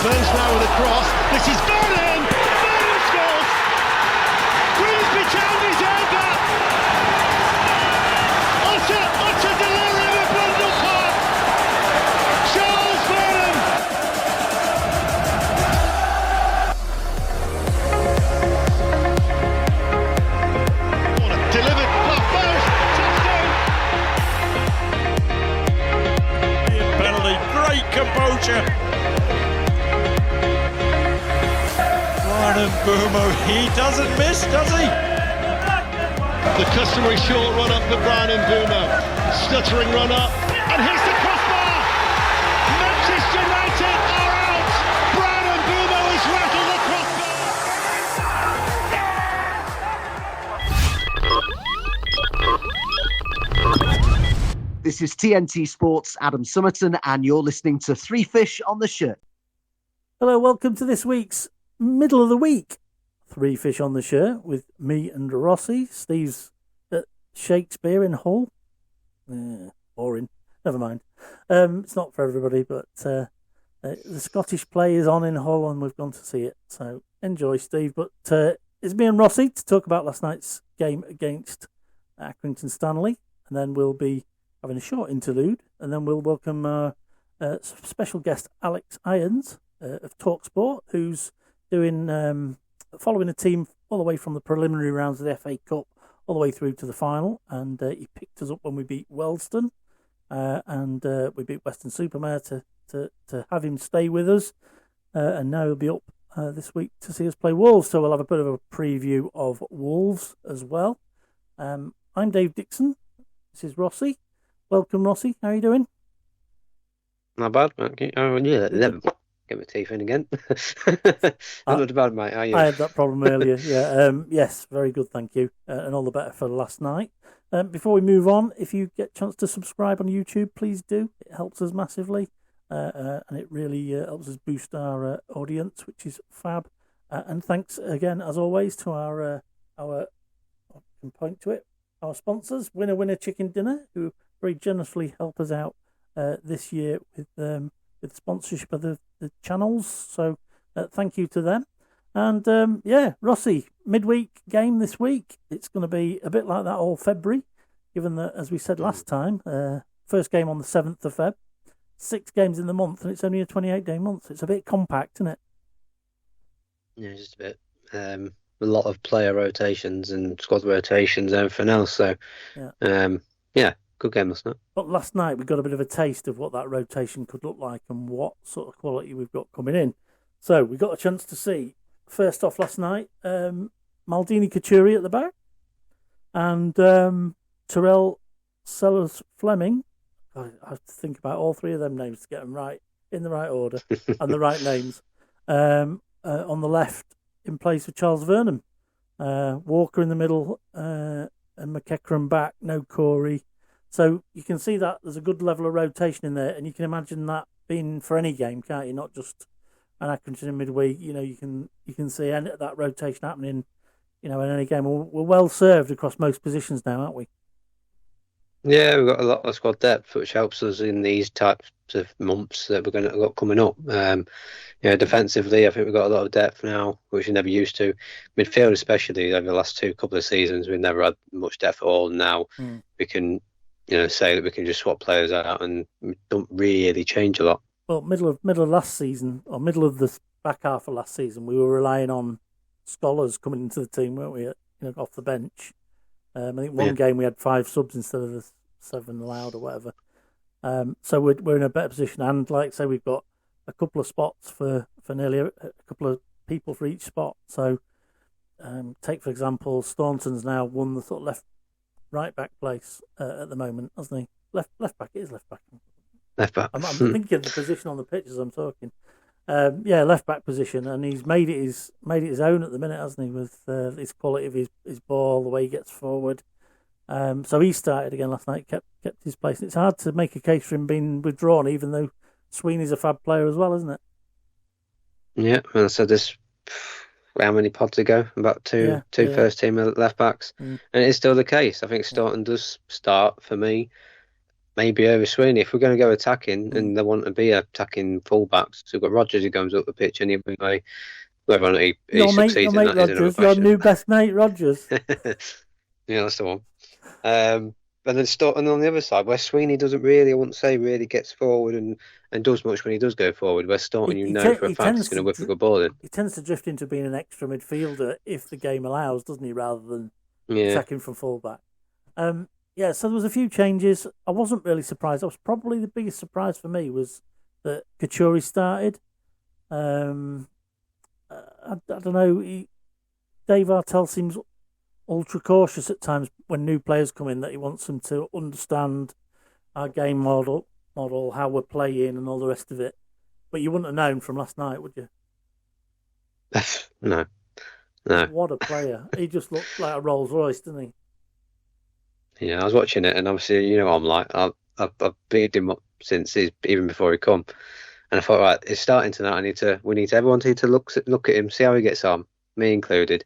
Burns now with a cross. This is Vernon! Vernon scores! Grimsby Town is over! Utter delirium at Blundell Park! Charles Vernon! Delivered, far post, touchdown! Penalty, great composure. Ryan Mbeumo, he doesn't miss, does he? The customary short run up for Brian Mbeumo. Stuttering run up, and hits the crossbar! Manchester United are out! Brian Mbeumo has rattled the crossbar! This is TNT Sports' Adam Summerton, and you're listening to Three Fish on the Shirt. Hello, welcome to this week's Middle of the Week Three Fish on the Shirt with me and Rossi. Steve's at Shakespeare in Hull. Boring. Never mind. It's not for everybody, but the Scottish play is on in Hull and we've gone to see it. So enjoy, Steve. But it's me and Rossi to talk about last night's game against Accrington Stanley. And then we'll be having a short interlude. And then we'll welcome our special guest, Alex Irons of TalkSPORT, who's doing following a team all the way from the preliminary rounds of the FA Cup all the way through to the final, and he picked us up when we beat Wellston, and we beat Weston-super-Mare to have him stay with us, and now he'll be up this week to see us play Wolves, so we'll have a bit of a preview of Wolves as well. I'm Dave Dixon, this is Rossi. Welcome, Rossi, how are you doing? Not bad, mate. Oh, yeah, get my teeth in again. Not bad, mate. How are you? I had that problem earlier. Yeah. Yes, very good, thank you. And all the better for last night. Before we move on, if you get a chance to subscribe on YouTube, please do. It helps us massively, and it really helps us boost our audience, which is fab. And thanks again, as always, to our I can point to it, our sponsors, Winner Chicken Dinner, who very generously help us out this year with sponsorship of the channels, so thank you to them. And Rossi, midweek game this week. It's going to be a bit like that all February, given that, as we said last time, first game on the 7th of Feb, 6 games in the month, and it's only a 28-day month. It's a bit compact, isn't it? Yeah, just a bit. A lot of player rotations and squad rotations and everything else, so good game last night. But last night we got a bit of a taste of what that rotation could look like and what sort of quality we've got coming in. So we got a chance to see, first off last night, Maldini Kacurri at the back and Tyrell, Sellars Fleming. I have to think about all three of them names to get them right, in the right order and the right names. On the left, in place of Charles Vernon. Walker in the middle and McEachran back, no Corey. So you can see that there's a good level of rotation in there, and you can imagine that being for any game, can't you? Not just an Accrington in midweek. You know, you can see that rotation happening, in any game. We're well served across most positions now, aren't we? Yeah, we've got a lot of squad depth, which helps us in these types of months that we're going to got coming up. Defensively, I think we've got a lot of depth now, which we never used to. Midfield, especially over the last couple of seasons, we've never had much depth at all. Now we can, say that we can just swap players out and we don't really change a lot. Well, middle of last season, or middle of the back half of last season, we were relying on scholars coming into the team, weren't we? Off the bench. I think one game we had 5 subs instead of the 7 allowed or whatever. So we're in a better position, and like I say, we've got a couple of spots for nearly a couple of people for each spot. So take for example, Staunton's now won the sort of right back place at the moment, hasn't he? Left back, it is left back. Left back. I'm thinking of the position on the pitch as I'm talking. Left back position, and he's made it his own at the minute, hasn't he? With his quality of his ball, the way he gets forward. So he started again last night, kept his place. And it's hard to make a case for him being withdrawn, even though Sweeney's a fab player as well, isn't it? Yeah, and I said this how many pods ago? About two first team left backs, and it is still the case. I think Staunton does start for me. maybe over Sweeney. If we're going to go attacking and they want to be attacking fullbacks, so we've got Rodgers who comes up the pitch any way. Whether or not he succeeds in that is another Rodgers, question. your new best mate, Rodgers. Yeah, that's the one. But then and on the other side, where Sweeney doesn't really, I wouldn't say really gets forward and does much when he does go forward, where Staunton, for a fact, he's going to whip a good ball in. He tends to drift into being an extra midfielder if the game allows, doesn't he, rather than attacking from fullback. So there was a few changes. I wasn't really surprised. Probably the biggest surprise for me was that Kacurri started. I don't know. Dave Artell seems ultra cautious at times when new players come in, that he wants them to understand our game model, how we're playing, and all the rest of it. But you wouldn't have known from last night, would you? No. What a player! He just looked like a Rolls Royce, didn't he? Yeah, I was watching it, and obviously, you know, I'm like, I've bigged him up since even before he come, and I thought, right, it's starting tonight. Everyone needs to look at him, see how he gets on, me included.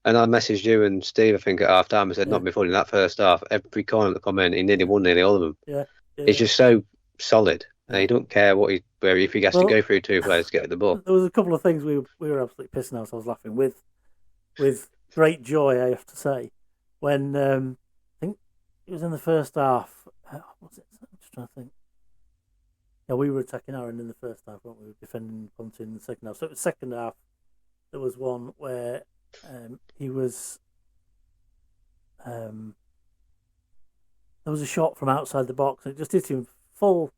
And I messaged you and Steve, I think, at half time. I said, not before in that first half. Every corner that come in, he nearly won nearly all of them. Yeah. He's just so solid. And he don't care if he has to go through two players to get the ball. There was a couple of things we were absolutely pissing ourselves laughing with great joy, I have to say, when I think it was in the first half. What was it? I'm just trying to think. Yeah, we were attacking our end in the first half, weren't we? We were defending Ponty in the second half. So it was second half. There was one where he was. There was a shot from outside the box. And it just hit him full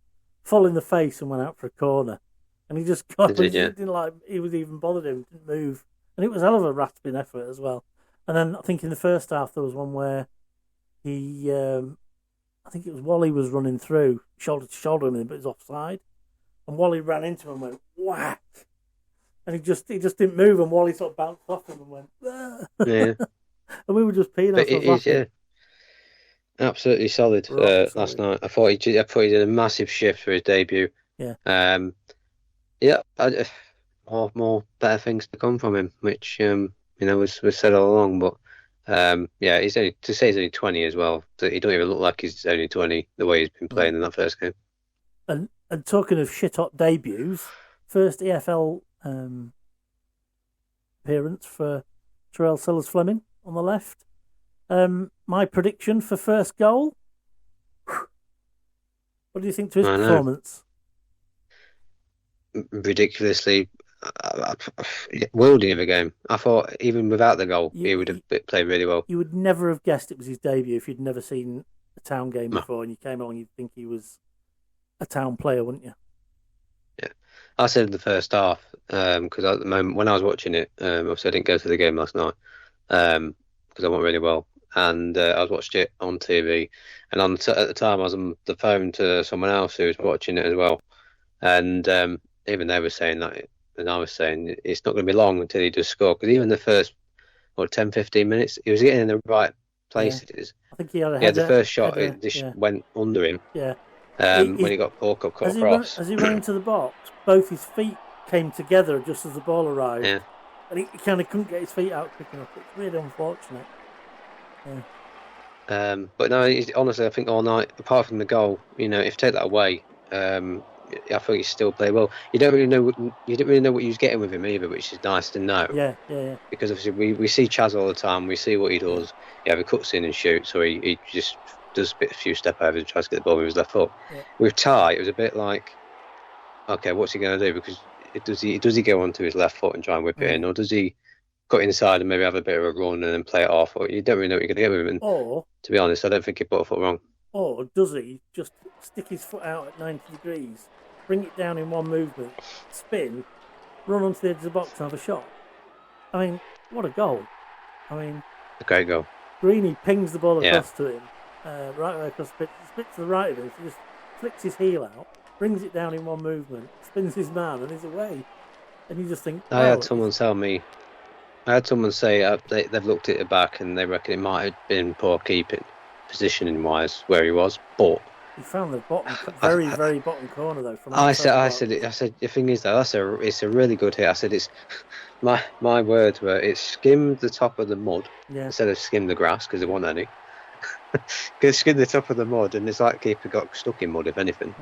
in the face and went out for a corner. And he just got. Didn't like he was even bothered him. Didn't move. And it was a hell of a rasping effort as well. And then I think in the first half there was one where he. I think it was Wally was running through shoulder to shoulder with him, but it was offside. And Wally ran into him and went whack. And he just didn't move, and Wally sort of bounced off him and went, ah. Yeah. And we were just peeing ourselves. Yeah, absolutely solid last night. I thought he did a massive shift for his debut. Yeah. More better things to come from him, which was said all along. But he's only 20 as well. He don't even look like he's only 20 the way he's been playing in that first game. And talking of shit hot debuts, first EFL appearance for Tyrell Sellars Fleming on the left. My prediction for first goal. What do you think to his performance? Ridiculously worldy of a game. I thought even without the goal, he would have played really well. You would never have guessed it was his debut if you'd never seen a Town game before, and you came along, you'd think he was a Town player, wouldn't you? Yeah, I said in the first half because at the moment when I was watching it, obviously I didn't go to the game last night because I went really well, and I was watching it on TV, and at the time I was on the phone to someone else who was watching it as well, and even they were saying that, and I was saying it's not going to be long until he does score, because even the first 10-15 minutes he was getting in the right places. Yeah. I think he had the first shot, it just went under him. Yeah. When he got caught across. As he ran into the box, both his feet came together just as the ball arrived. Yeah. And he kind of couldn't get his feet out quick enough. It's really unfortunate. Yeah. But no, honestly, I think all night, apart from the goal, if you take that away, I think he still played well. You didn't really know what he was getting with him either, which is nice to know. Yeah. Because obviously we see Chaz all the time. We see what he does. He either cuts in and shoots, or he just does a few step overs and tries to get the ball with his left foot. Yeah. With Ty, it was a bit like, okay, what's he going to do? Because does he go onto his left foot and try and whip it in, or does he cut inside and maybe have a bit of a run and then play it off? Or you don't really know what you're going to get with him. And or, to be honest, I don't think he put a foot wrong. Or does he just stick his foot out at 90 degrees, bring it down in one movement, spin, run onto the edge of the box and have a shot? I mean, what a goal. A great goal. Greeny pings the ball across to him, right way across the pitch. He spits to the right of him, so he just flicks his heel out, brings it down in one movement, spins his man, and he's away. And you just think, I had someone say they've looked at it back and they reckon it might have been poor keeping, positioning wise, where he was, but he found the bottom, very bottom corner though. From I said the thing is though, it's a really good hit. I said it's my words were it skimmed the top of the mud instead of skimmed the grass because there wasn't any. skid the top of the mud, and it's like keeper got stuck in mud, if anything.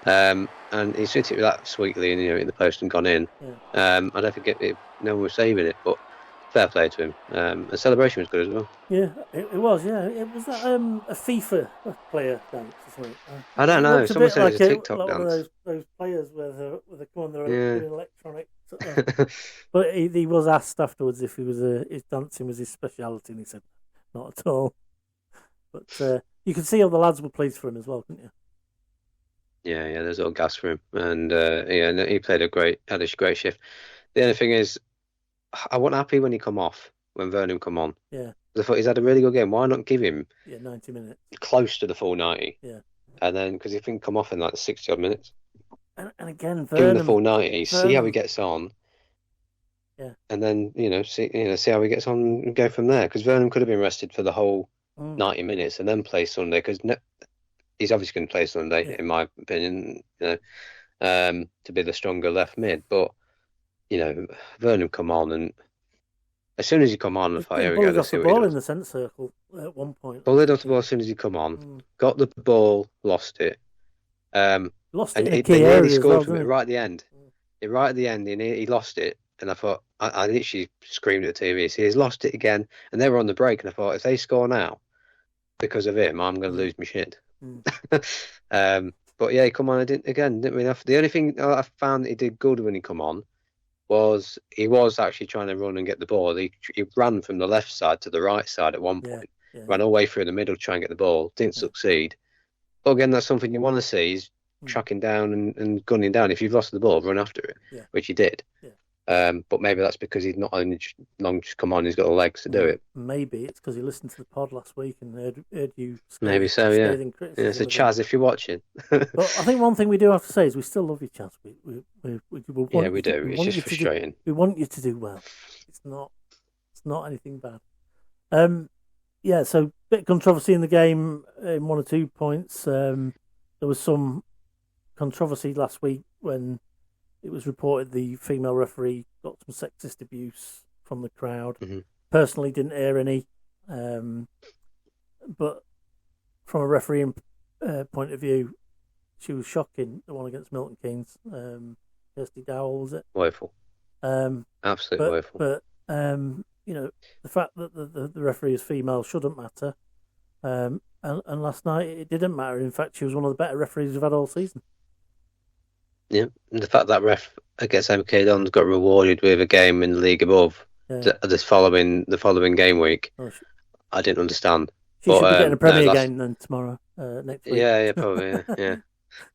And he's hit it that sweetly, and in the post and gone in. I don't think no one was saving it, but fair play to him. The celebration was good as well. Yeah, it was. Yeah, it was that a FIFA player dance or something. I don't know. Someone said it was a TikTok like dance. One of those players where they come on, they're doing electronic. But he was asked afterwards if his dancing was his speciality, and he said not at all. But you can see all the lads were pleased for him as well, couldn't you? Yeah, there's all gas for him, and he played had a great shift. The only thing is, I wasn't happy when he come off, when Vernon come on. Yeah. I thought he's had a really good game. Why not give him 90 minutes, close to the full 90? Yeah. And then because he can come off in like 60 odd minutes. And again, give him the full 90, see how he gets on. Yeah. And then see how he gets on and go from there. Because Vernon could have been rested for the whole 90 minutes and then play Sunday. Because he's obviously going to play Sunday, in my opinion. To be the stronger left mid, but. Vernon come on, and as soon as he come on, I thought, here we go. Let's see what he does. In the centre circle at one point. Bullied off the ball as soon as he come on. Got the ball, lost it. Lost it in a key area he scored as well, from it right at the end. Right at the end, he lost it, and I thought, I literally screamed at the TV. So he's lost it again, and they were on the break, and I thought, if they score now because of him, I'm going to lose my shit. But yeah, he come on. I didn't really have. The only thing I found that he did good when he come on was he was actually trying to run and get the ball. He ran from the left side to the right side at one point. Ran all the way through the middle to try and get the ball. Didn't succeed. But again, that's something you want to see. He's tracking down and gunning down. If you've lost the ball, run after it, which he did. But maybe that's because he's not only long just come on, he's got the legs to do it. Maybe it's because he listened to the pod last week and heard you. Maybe so, yeah. So Chaz, if you're watching. But I think one thing we do have to say is we still love you, Chaz. We do. It's just frustrating. We want you to do well. It's not anything bad. So bit of controversy in the game in 1 or 2 points. There was some controversy last week when it was reported the female referee got some sexist abuse from the crowd. Personally, didn't hear any. But from a refereeing point of view, she was shocking. The one against Milton Keynes, Kirsty Dowell, was it? Woeful. Absolutely woeful. But the fact that the referee is female shouldn't matter. And last night it didn't matter. In fact, she was one of the better referees we've had all season. Yeah, and the fact that ref against MK Dons got rewarded with a game in the league above the following game week, I didn't understand. She should be getting a Premier game then tomorrow, next week. Yeah, probably, yeah.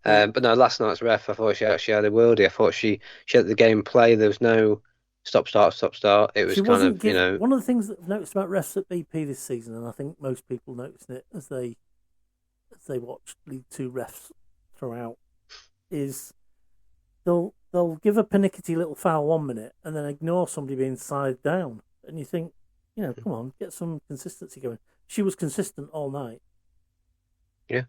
But no, last night's ref, I thought she actually had a worldie. I thought she had the game play. There was no stop, start. It was kind of, One of the things that I've noticed about refs at BP this season, and I think most people noticed it as they watched League Two refs throughout, is they'll give a pernickety little foul 1 minute and then ignore somebody being side down, and you think, come on, get some consistency going. She was consistent all night. Yeah.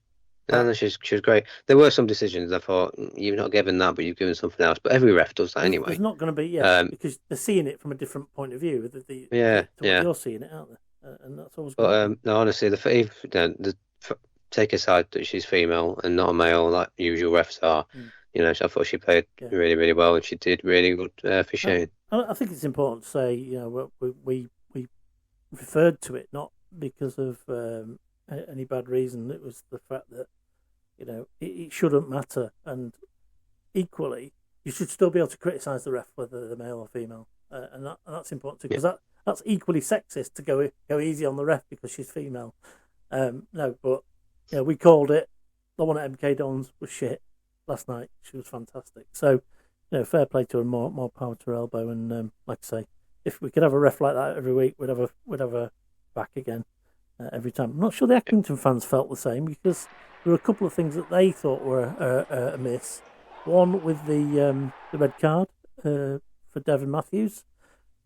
No, she was great. There were some decisions I thought, you've not given that, but you've given something else. But every ref does that anyway. There's not going to be, because they're seeing it from a different point of view. You're seeing it, aren't they? And that's always good. But no, honestly, take aside that she's female and not a male, like usual refs are. So I thought she played really, really well, and she did really good for Shane. I think it's important to say, we referred to it not because of any bad reason. It was the fact that it shouldn't matter, and equally you should still be able to criticise the ref whether they're male or female, and that's important too, because that's equally sexist to go easy on the ref because she's female. But we called it. The one at MK Dons was shit last night. She was fantastic. So fair play to her. More power to her elbow. And like I say, if we could have a ref like that every week, we'd have her back again every time. I'm not sure the Accrington fans felt the same, because there were a couple of things that they thought were a miss. One with the red card for Devon Matthews,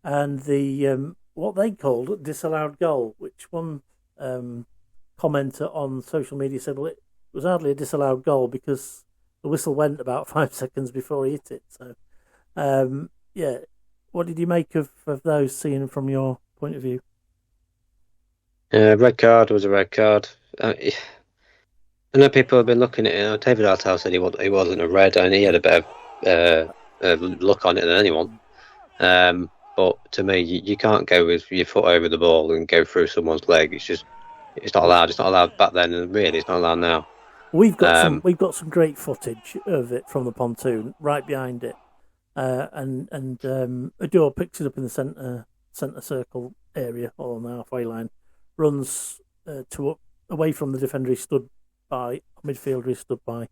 and the what they called a disallowed goal, which one commenter on social media said, well, it was hardly a disallowed goal because the whistle went about 5 seconds before he hit it. So, what did you make of those, seeing from your point of view? Red card was a red card. I know people have been looking at it. David Artell said he wasn't a red, and he had a better look on it than anyone. But to me, you can't go with your foot over the ball and go through someone's leg. It's not allowed. It's not allowed back then, and really, it's not allowed now. We've got some great footage of it from the pontoon right behind it, and Adore picks it up in the centre circle area or on the halfway line, runs away from the defender he stood by, midfielder he stood by,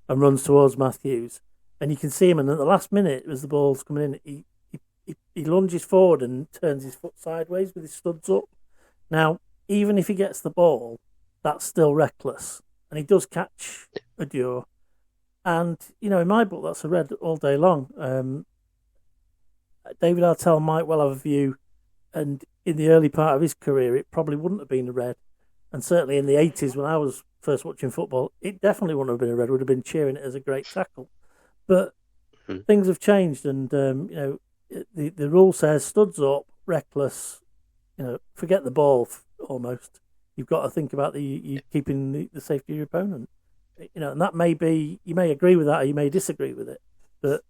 and runs towards Matthews, and you can see him. And at the last minute, as the ball's coming in, he lunges forward and turns his foot sideways with his studs up. Now, even if he gets the ball, that's still reckless. And he does catch Adore. And, in my book, that's a red all day long. David Artell might well have a view, and in the early part of his career, it probably wouldn't have been a red. And certainly in the 80s, when I was first watching football, it definitely wouldn't have been a red. Would have been cheering it as a great tackle. But things have changed, and, the rule says studs up, reckless, forget the ball almost. You've got to think about you keeping the safety of your opponent. And that may be, you may agree with that or you may disagree with it, but,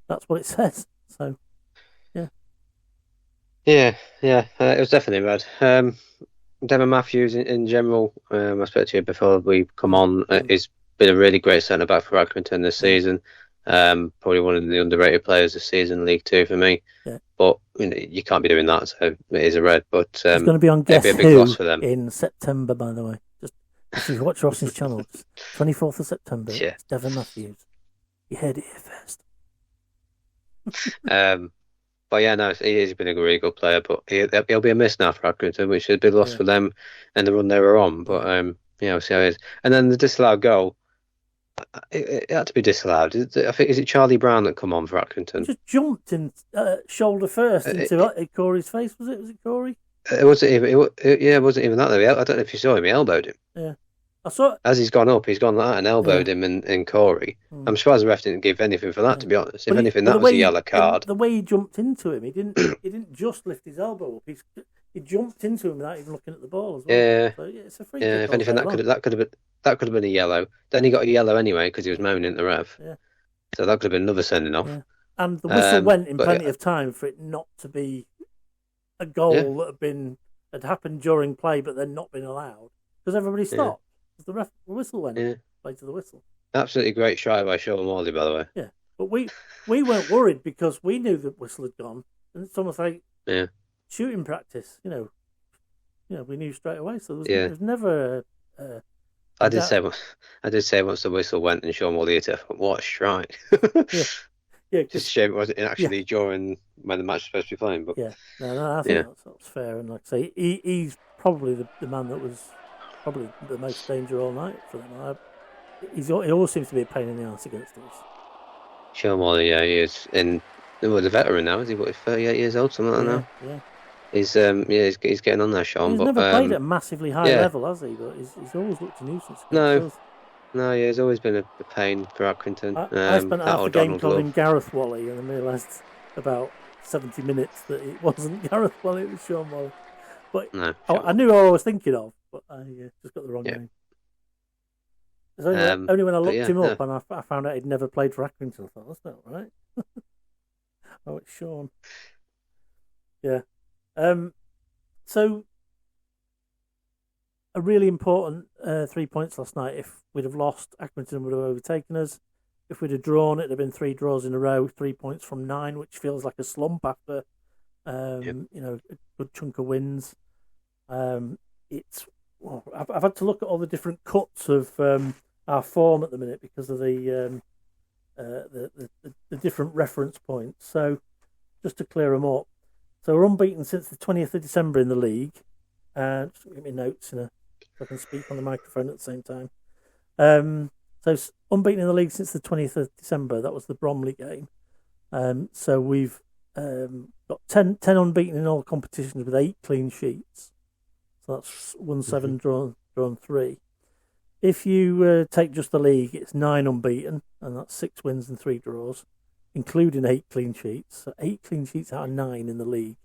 that's what it says. So, yeah. Yeah, it was definitely red. Devon Matthews, in general, I spoke to you before we come on, he's been a really great centre-back for Accrington this season. Probably one of the underrated players this season, League Two for me. Yeah. But you can't be doing that, so it is a red. But it's going to be on Guess a big loss for them in September, by the way. Just if you watch Ross's channel, 24th of September. Yeah. It's Devon Matthews. You heard it here first. But yeah, no, he's been a really good player. But he'll be a miss now for Accrington, which is a big loss for them and the run they were on. But we'll see how it is. And then the disallowed goal. It had to be disallowed. Is it Charlie Brown that come on for Accrington? Just jumped in shoulder first into Corey's face. Was it Corey? It wasn't even. It wasn't even that though. I don't know if you saw him. He elbowed him. Yeah, I saw it. As he's gone up, he's gone like that and elbowed him in Corey. I'm surprised the ref didn't give anything for that. To be honest, if anything, that was a yellow card. The way he jumped into him, he didn't just lift his elbow up. He jumped into him without even looking at the ball as well. Yeah, so, it's a free kick. If anything, that could have been a yellow. Then he got a yellow anyway because he was moaning at the ref. Yeah. So that could have been another sending off. Yeah. And the whistle went in plenty of time for it not to be a goal that had happened during play, but then not been allowed because everybody stopped. The whistle went. Played to the whistle. Absolutely great try by Sean Morley, by the way. Yeah, but we weren't worried because we knew the whistle had gone, and it's almost like shooting practice. We knew straight away. So there was never. I did say once the whistle went and Sean Morley hit it, what a strike! Just a shame it wasn't actually during when the match was supposed to be playing. But I think that's fair. And like I say, he's probably the man that was probably the most danger all night for them. He always seems to be a pain in the arse against us. Sean Morley, he is a veteran now. Is he? 38 years old, something like that now. Yeah. He's getting on there, Sean. He's never played at a massively high level, has he? But he's always looked a nuisance. No, he's always been a pain for Accrington. I spent half the game calling Gareth Wally, and I realised about 70 minutes that it wasn't Gareth Wally, it was Sean Wally. But I knew what I was thinking of, but I just got the wrong name. It's only when I looked him up and I found out he'd never played for Accrington, I thought, that's not right. Oh, it's Sean. Yeah. So, a really important 3 points last night. If we'd have lost, Accrington would have overtaken us. If we'd have drawn, it'd have been 3 draws in a row, 3 points from 9, which feels like a slump after, a good chunk of wins. I've had to look at all the different cuts of our form at the minute because of the different reference points. So, just to clear them up. So we're unbeaten since the 20th of December in the league. Just give me notes so I can speak on the microphone at the same time. So unbeaten in the league since the 20th of December. That was the Bromley game. So we've got 10 unbeaten in all competitions with 8 clean sheets. So that's won 7, drawn 3. If you take just the league, it's 9 unbeaten, and that's 6 wins and 3 draws, including 8 clean sheets. So 8 clean sheets out of 9 in the league.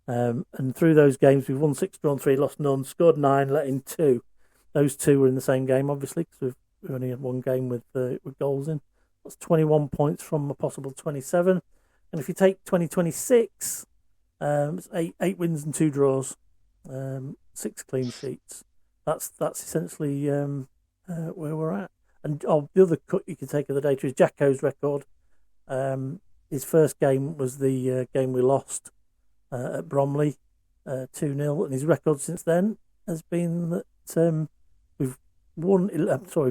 And through those games, we've won 6, drawn 3, lost none, scored 9, let in 2. those two were in the same game, obviously, because we've only had one game with goals in. That's 21 points from a possible 27. And if you take 2026, it's eight wins and 2 draws, 6 clean sheets. That's essentially where we're at. And the other cut you can take of the data is Jacko's record. His first game was the game we lost at Bromley, 2-0, and his record since then has been that we've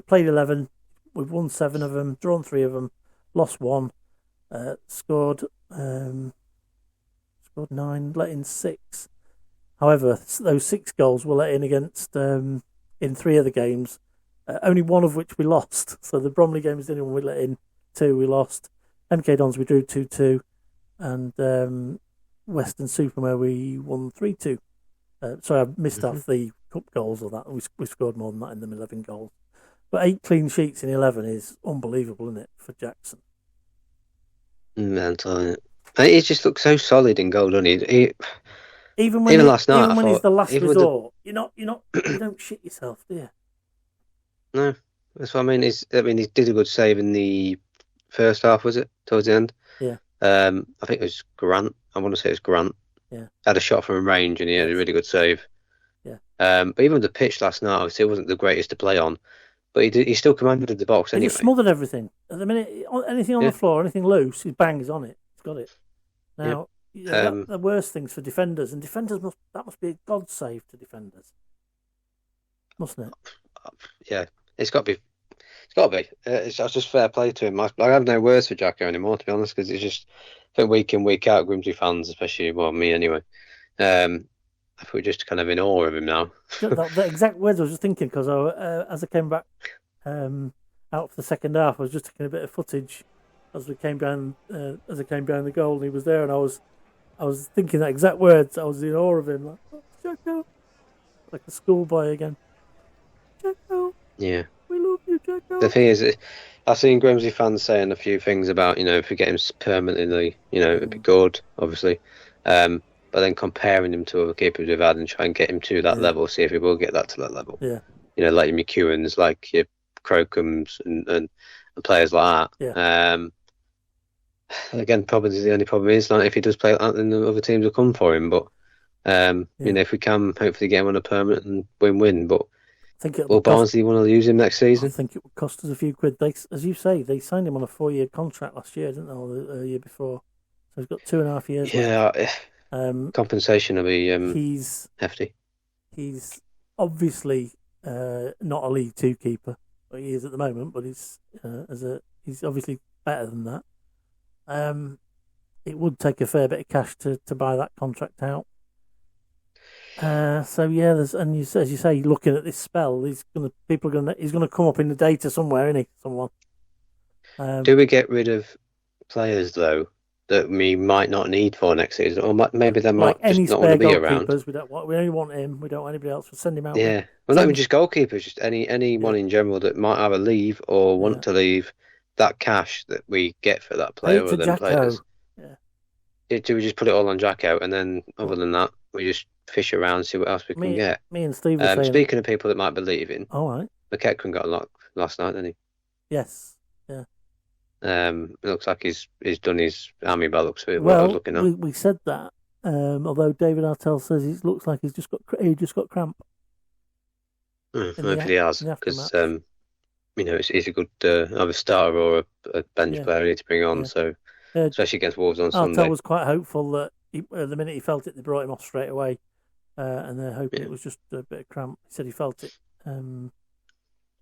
played 11, we've won 7 of them, drawn 3 of them, lost 1, scored 9, let in 6. However, those 6 goals were let in against in 3 of the games, only 1 of which we lost. So the Bromley game was the only one we let in, 2 we lost. MK Dons we drew 2-2, and Western Supermare we won 3-2. Sorry, I missed off the cup goals of that. We scored more than that in them 11 goals. But 8 clean sheets in 11 is unbelievable, isn't it, for Jackson? Mental, isn't it? He just looks so solid in goal, doesn't he? Even last night, even when he's the last resort, you don't shit yourself, do you? No, that's what I mean. He did a good save in the first half, was it? Towards the end? Yeah. I think it was Grant. I want to say it was Grant. Yeah. Had a shot from range and he had a really good save. Yeah. But even the pitch last night, obviously, it wasn't the greatest to play on, but he still commanded the box anyway. He smothered everything. At the minute, anything on the floor, anything loose, he bangs on it. He's got it. Now, the worst things for defenders, and defenders must be a god save to defenders, mustn't it? Yeah, it's got to be. It's just fair play to him. I have no words for Jacko anymore, to be honest, because it's just, I think week in, week out, Grimsby fans, especially, well, me anyway, I think we're just kind of in awe of him now. The exact words I was just thinking, because as I came back out for the second half, I was just taking a bit of footage as I came down the goal, and he was there, and I was thinking that exact words. I was in awe of him, like, oh, Jacko, like a schoolboy again. Jacko. Yeah. We love you, Jacko. The thing is, I've seen Grimsby fans saying a few things about, if we get him permanently, it'd be good, obviously. But then comparing him to other keepers we've had and try and get him to that level, see if he will get that to that level. Yeah. Like your McEwens, like your Crocums and players like that. Yeah. Again, probably the only problem is, like, if he does play like that, then the other teams will come for him. But, if we can hopefully get him on a permanent and win-win, but will Barnsley want to use him next season? I think it would cost us a few quid. As you say, they signed him on a 4-year contract last year, didn't they, or the year before? So he's got 2.5 years left. Compensation will be hefty. He's obviously not a League 2 keeper, but he is at the moment. But he's obviously better than that. It would take a fair bit of cash to buy that contract out. So yeah, as you say, looking at this spell, he's gonna come up in the data somewhere, isn't he? Someone. Do we get rid of players though that we might not need for next season, or maybe they might just not want to be around? We only want him. We don't want anybody else. We'll send him out. Yeah, well, not even just goalkeepers, just anyone in general that might either leave or want to leave. That cash that we get for that player or them players. Yeah. Do we just put it all on Jacko, and then other than that, we just fish around and see what else we can get? Me and Steve were saying... Speaking of people that might be leaving, all right, McEachran got a lot last night, didn't he? Yes, yeah. It looks like he's done his army by looks of it. Well, I was looking at. We said that, although David Artell says it looks like he just got cramp. Hopefully he has, because he's a good either starter or a bench player we need to bring on. Yeah. So especially against Wolves on Sunday. Artell was quite hopeful that the minute he felt it, they brought him off straight away, and they're hoping it was just a bit of cramp. He said he felt it when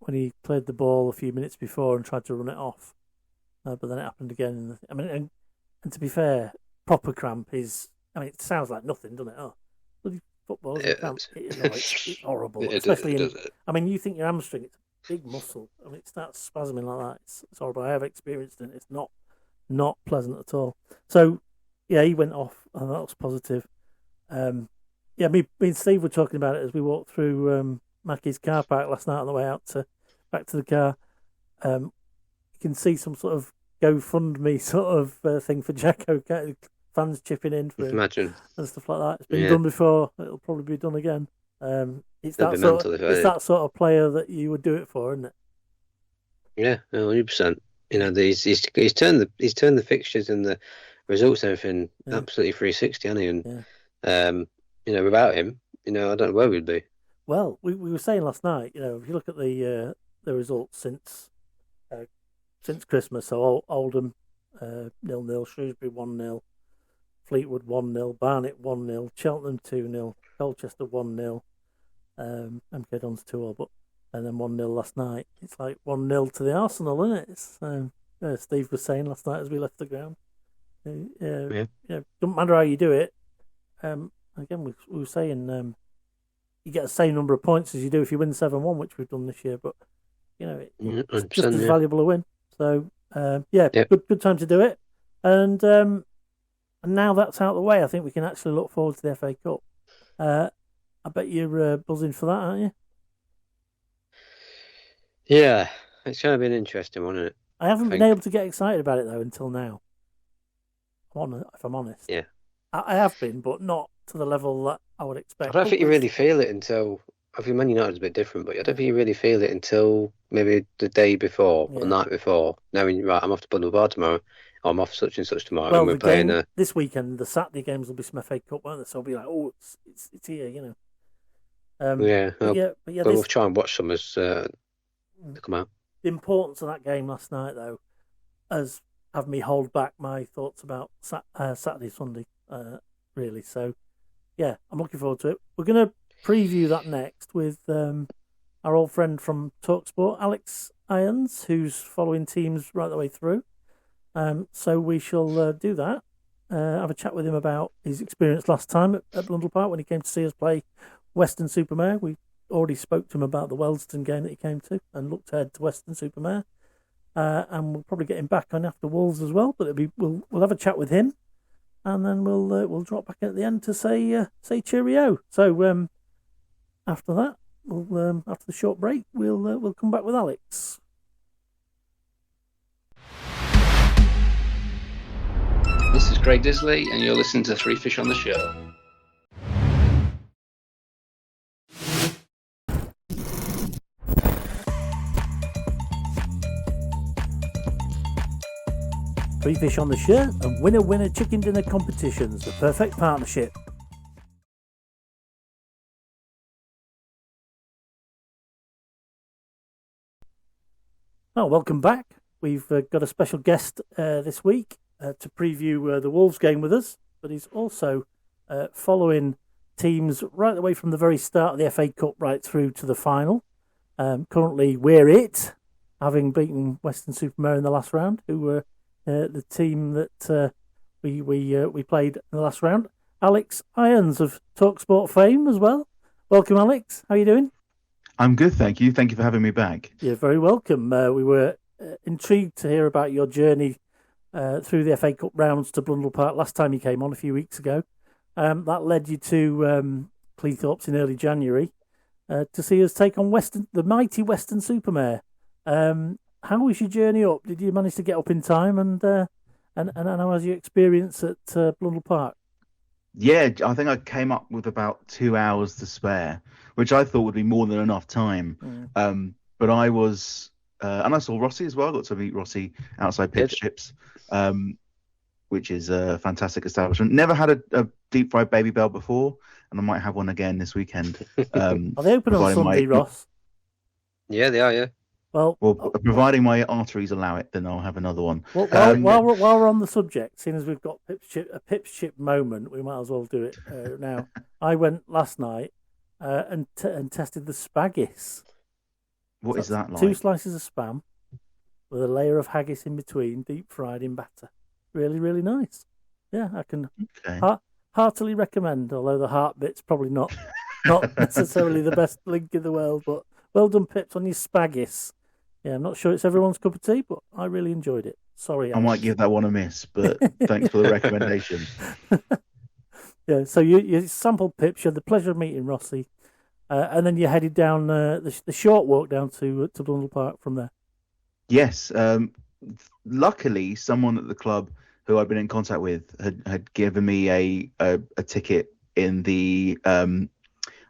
he played the ball a few minutes before and tried to run it off, but then it happened again. And to be fair, proper cramp is. It sounds like nothing, doesn't it? Oh, bloody football is cramp. It's horrible, especially you think your hamstring, it's a big muscle. It starts spasming like that. It's horrible. I have experienced it. It's not pleasant at all. So. Yeah, he went off, and that was positive. Me and Steve were talking about it as we walked through Mackie's car park last night on the way back to the car. You can see some sort of GoFundMe sort of thing for Jacko, fans chipping in for him Imagine. and stuff like that. It's been done before. It'll probably be done again. It's They'll that be sort. mental if I It's did. that sort of player that you would do it for, isn't it? Yeah, 100%. You know, he's turned the fixtures and the results and everything absolutely 360, hasn't he? And you know, without him, you know, I don't know where we'd be. Well, we were saying last night, you know, if you look at the results since Christmas, so Oldham 0-0, Shrewsbury 1-0, Fleetwood 1-0, Barnet 1-0, Cheltenham 2-0, Colchester 1-0, MK Dons 2-0, but and then 1-0 last night. It's like 1-0 to the Arsenal, isn't it? It's, Steve was saying last night as we left the ground. You know, don't matter how you do it. Again, we were saying you get the same number of points as you do if you win 7-1, which we've done this year. But you know, it's just as valuable a win. So good time to do it. And now that's out of the way, I think we can actually look forward to the FA Cup. I bet you're buzzing for that, aren't you? Yeah, it's going to be an interesting one, isn't it? I haven't been able to get excited about it though until now. If I'm honest. Yeah. I have been, but not to the level that I would expect. I don't think you really feel it until, I think Man United's a bit different, but I don't think you really feel it until maybe the day before or night before. Knowing, right, I'm off to Bundle Bar tomorrow, or I'm off such and such tomorrow, well, and we're playing this weekend. The Saturday games will be some FA Cup, won't they? So I'll be like, oh, it's here, you know. But we'll try and watch some as they come out. The importance of that game last night, though, has have me hold back my thoughts about Saturday, Sunday, really. So, yeah, I'm looking forward to it. We're going to preview that next with our old friend from TalkSPORT, Alex Irons, who's following teams right the way through. So we shall do that. Have a chat with him about his experience last time at Blundell Park when he came to see us play Weston-super-Mare. We already spoke to him about the Wealdstone game that he came to and looked ahead to Weston-super-Mare. And we'll probably get him back on after Wolves as well. But we'll have a chat with him, and then we'll drop back at the end to say cheerio. So after that, after the short break, we'll come back with Alex. This is Craig Disley, and you're listening to Three Fish on the Show. Three Fish on the Show and Winner Chicken Dinner competitions, the perfect partnership. Well, welcome back. We've got a special guest this week to preview the Wolves game with us, but he's also following teams right the way from the very start of the FA Cup right through to the final. Currently, we're it, having beaten Weston-super-Mare in the last round, who were the team that we played in the last round. Alex Irons of TalkSPORT fame as well. Welcome, Alex. How are you doing? I'm good, thank you. Thank you for having me back. You're very welcome. We were intrigued to hear about your journey through the FA Cup rounds to Blundell Park last time you came on a few weeks ago. That led you to Cleethorpes in early January to see us take on the mighty Weston-super-Mare. How was your journey up? Did you manage to get up in time? And how was your experience at Blundell Park? Yeah, I think I came up with about 2 hours to spare, which I thought would be more than enough time. But I was, and I saw Rossi as well. I got to meet Rossi outside Pips Chips, which is a fantastic establishment. Never had a deep fried Baby Bell before, and I might have one again this weekend. Are they open on Sunday, Ross? Yeah, they are, yeah. Well, providing my arteries allow it, then I'll have another one. Well, while we're on the subject, seeing as we've got a Pips Chip moment, we might as well do it now. I went last night and tested the spaggis. What is that like? 2 slices of spam with a layer of haggis in between, deep fried in batter. Really, really nice. Yeah, I can heartily recommend, although the heart bit's probably not necessarily the best link in the world, but well done, Pips, on your spaggis. Yeah, I'm not sure it's everyone's cup of tea, but I really enjoyed it. Sorry, Alex. I might give that one a miss, but thanks for the recommendation. Yeah, so you sampled Pips, you had the pleasure of meeting Rossi, and then you headed down the short walk down to Blundell Park from there. Yes. Luckily, someone at the club who I'd been in contact with had given me a ticket in the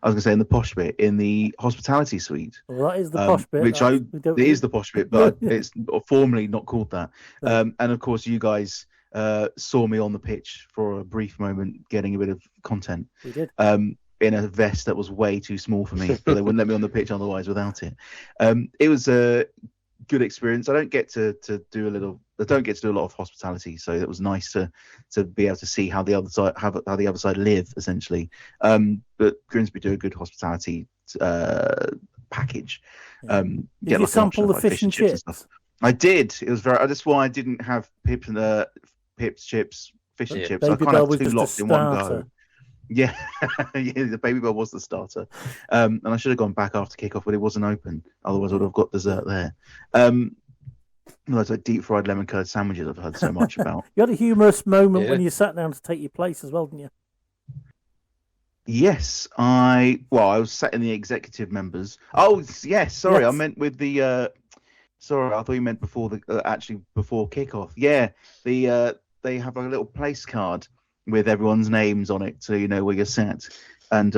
I was going to say in the posh bit, in the hospitality suite. Well, that is the posh bit. It is the posh bit, but it's formally not called that. And of course, you guys saw me on the pitch for a brief moment, getting a bit of content. We did. In a vest that was way too small for me, but they wouldn't let me on the pitch otherwise without it. It was a good experience. I don't get to do a lot of hospitality, so it was nice to be able to see how the other side live, essentially. But Grimsby do a good hospitality package. Did you sample the fish and chips? Stuff. I did. It was that's why I didn't have pips, chips, fish and chips. I can't have two lots in one go. Yeah, the Baby Bell was the starter, and I should have gone back after kickoff, but it wasn't open. Otherwise, I would have got dessert there. Those like deep fried lemon curd sandwiches I've heard so much about. You had a humorous moment when you sat down to take your place as well, didn't you? Yes, I was sat in the executive members. Oh, yes. Sorry, yes. I meant with the. Sorry, I thought you meant before before kickoff. Yeah, they have like a little place card with everyone's names on it, so you know where you're sat. And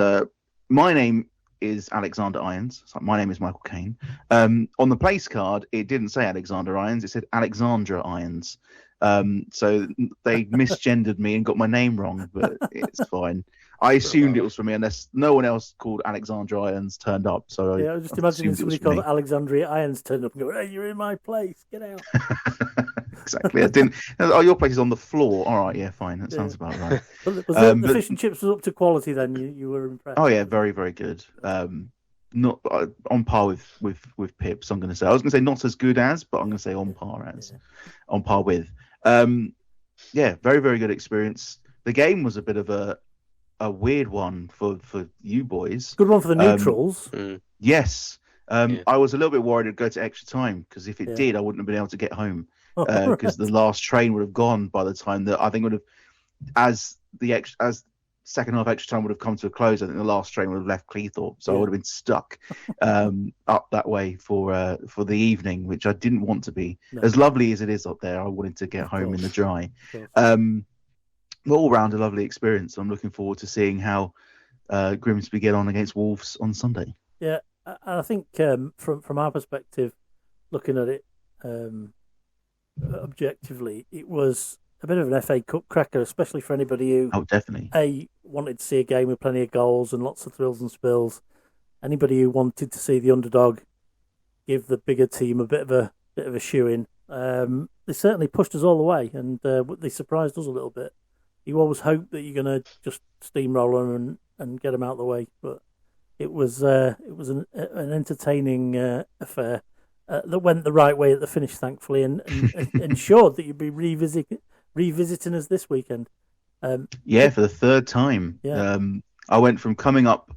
my name is Alexander Irons. So my name is Michael Caine. On the place card, it didn't say Alexander Irons; it said Alexandra Irons. So they misgendered me and got my name wrong, but it's fine. I assumed it was for me, unless no one else called Alexandra Irons turned up. So I was just imagining somebody called Alexandria Irons turned up and go, "Hey, you're in my place. Get out." Exactly. I didn't. Oh, your place is on the floor. All right. Yeah, fine. That sounds about right. But the fish and chips was up to quality. Then you were impressed. Oh yeah, very very good. Not on par with Pips. I'm going to say. I was going to say not as good as, but I'm going to say on par with. Yeah, very very good experience. The game was a bit of a weird one for you boys. Good one for the neutrals. Yes. I was a little bit worried it'd go to extra time, because if it did, I wouldn't have been able to get home, because the last train would have gone by the time that I think would have, as second half extra time would have come to a close. I think the last train would have left Cleethorpes, so I would have been stuck up that way for the evening, which I didn't want to be. No. As lovely as it is up there, I wanted to get home in the dry. All round a lovely experience. I'm looking forward to seeing how Grimsby get on against Wolves on Sunday. Yeah, I think from our perspective, looking at it objectively, it was a bit of an FA Cup cracker, especially for anybody who definitely wanted to see a game with plenty of goals and lots of thrills and spills. Anybody who wanted to see the underdog give the bigger team a bit of a shoe-in. They certainly pushed us all the way, and they surprised us a little bit. You always hope that you're going to just steamroll them and get them out of the way, but it was an entertaining affair that went the right way at the finish, thankfully, and ensured that you'd be revisiting us this weekend. For the third time. Yeah. I went from coming up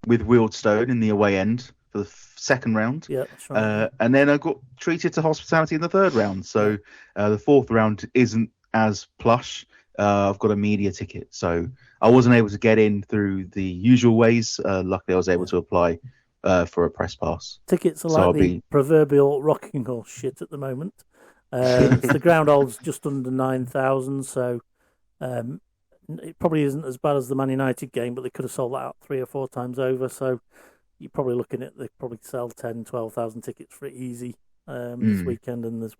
with Wealdstone in the away end for the second round, that's right. And then I got treated to hospitality in the third round. So the fourth round isn't as plush. I've got a media ticket, so I wasn't able to get in through the usual ways. Luckily, I was able to apply for a press pass. Tickets are like the proverbial rocking horse shit at the moment. The ground holds just under 9,000, so it probably isn't as bad as the Man United game, but they could have sold that out 3 or 4 times over. So you're probably looking at they probably sell 10, 12,000 tickets for it easy this weekend, and there's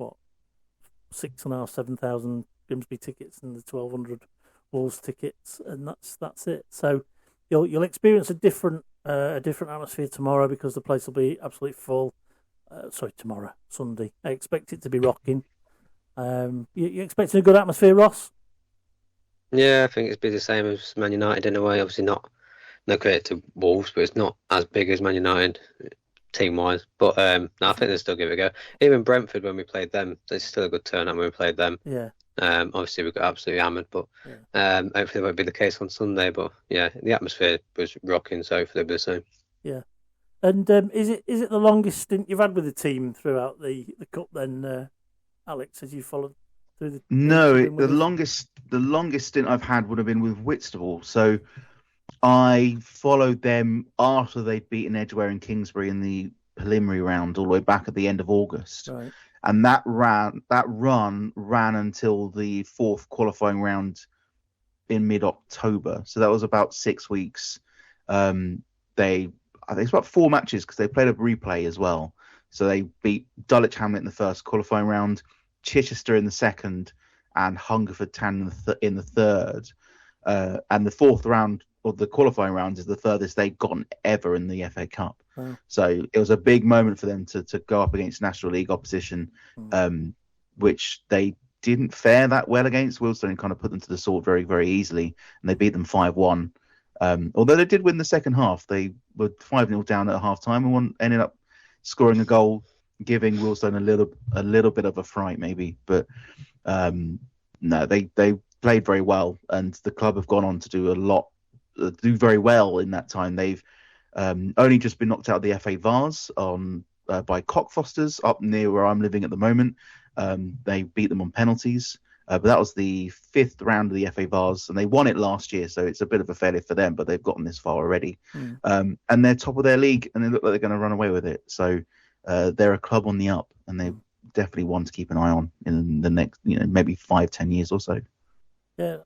6,500, 7,000 Grimsby tickets and the 1,200 Wolves tickets, and that's it. So you'll experience a different atmosphere tomorrow, because the place will be absolutely full. Tomorrow, Sunday. I expect it to be rocking. You expecting a good atmosphere, Ross? Yeah, I think it's be the same as Man United in a way. Obviously not credit to Wolves, but it's not as big as Man United team-wise. But I think they'll still give it a go. Even Brentford, when we played them, there's still a good turnout when we played them. Yeah. Obviously we got absolutely hammered, but hopefully that won't be the case on Sunday. But yeah, the atmosphere was rocking, so hopefully it'll be the same. Yeah. And is it the longest stint you've had with the team throughout the cup then, Alex, as you followed through the? No, the longest stint I've had would have been with Whitstable. So I followed them after they'd beaten Edgware and Kingsbury in the preliminary round, all the way back at the end of August. Right. And that run ran until the 4th qualifying round in mid-October. So that was about 6 weeks. I think it's about 4 matches because they played a replay as well. So they beat Dulwich Hamlet in the first qualifying round, Chichester in the second, and Hungerford Town in the third. And the fourth round of the qualifying round is the furthest they've gotten ever in the FA Cup. Wow. So it was a big moment for them to go up against National League opposition, which they didn't fare that well against. Wealdstone kind of put them to the sword very, very easily, and they beat them 5-1. Although they did win the second half, they were 5-0 down at half time and ended up scoring a goal, giving Wealdstone a little bit of a fright maybe. But no, they played very well, and the club have gone on to do very well in that time. They've only just been knocked out of the FA Vase by Cockfosters up near where I'm living at the moment. They beat them on penalties. But that was the 5th round of the FA Vase, and they won it last year, so it's a bit of a failure for them, but they've gotten this far already. And they're top of their league, and they look like they're going to run away with it. So they're a club on the up, and they're definitely one to keep an eye on in the next, maybe 5-10 years or so. Yeah,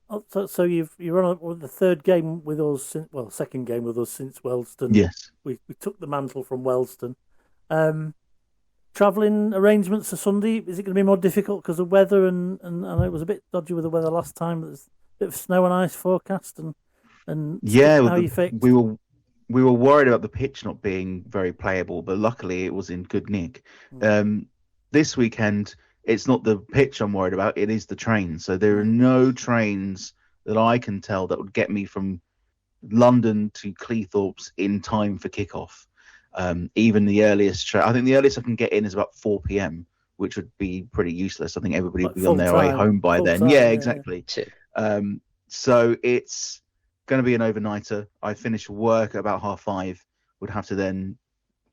so you're on the third game with us, second game with us since Wealdstone. Yes. We took the mantle from Wealdstone. Travelling arrangements for Sunday, is it going to be more difficult because of weather? And I know it was a bit dodgy with the weather last time. There's a bit of snow and ice forecast, and yeah, how you fixed? We were worried about the pitch not being very playable, but luckily it was in good nick. This weekend, it's not the pitch I'm worried about; it is the train. So there are no trains that I can tell that would get me from London to Cleethorpes in time for kickoff. Even the earliest I think the earliest I can get in is about 4 p.m, which would be pretty useless. I think everybody would be on their way home by then. Time, yeah, exactly. So it's going to be an overnighter. I finish work at about 5:30. Would have to then,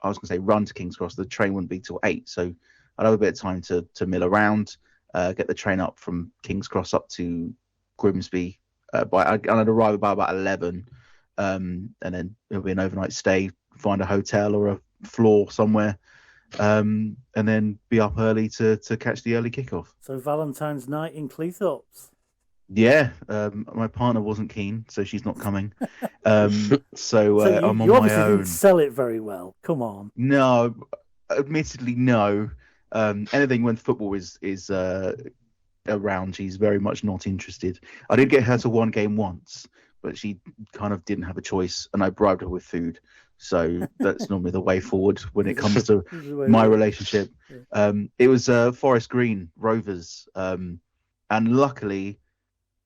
I was going to say, run to King's Cross. The train wouldn't be till 8, so I'd have a bit of time to mill around, get the train up from King's Cross up to Grimsby. And I'd arrive about 11, and then it'll be an overnight stay. Find a hotel or a floor somewhere, and then be up early to catch the early kickoff. So Valentine's night in Cleethorpes. Yeah, my partner wasn't keen, so she's not coming. So I'm on you my obviously own. didn't sell it very well. Come on. No, admittedly, no. Anything when football is around, she's very much not interested. I did get her to one game once, but she kind of didn't have a choice, and I bribed her with food. So that's normally the way forward when it comes to my relationship. It was Forest Green Rovers, and luckily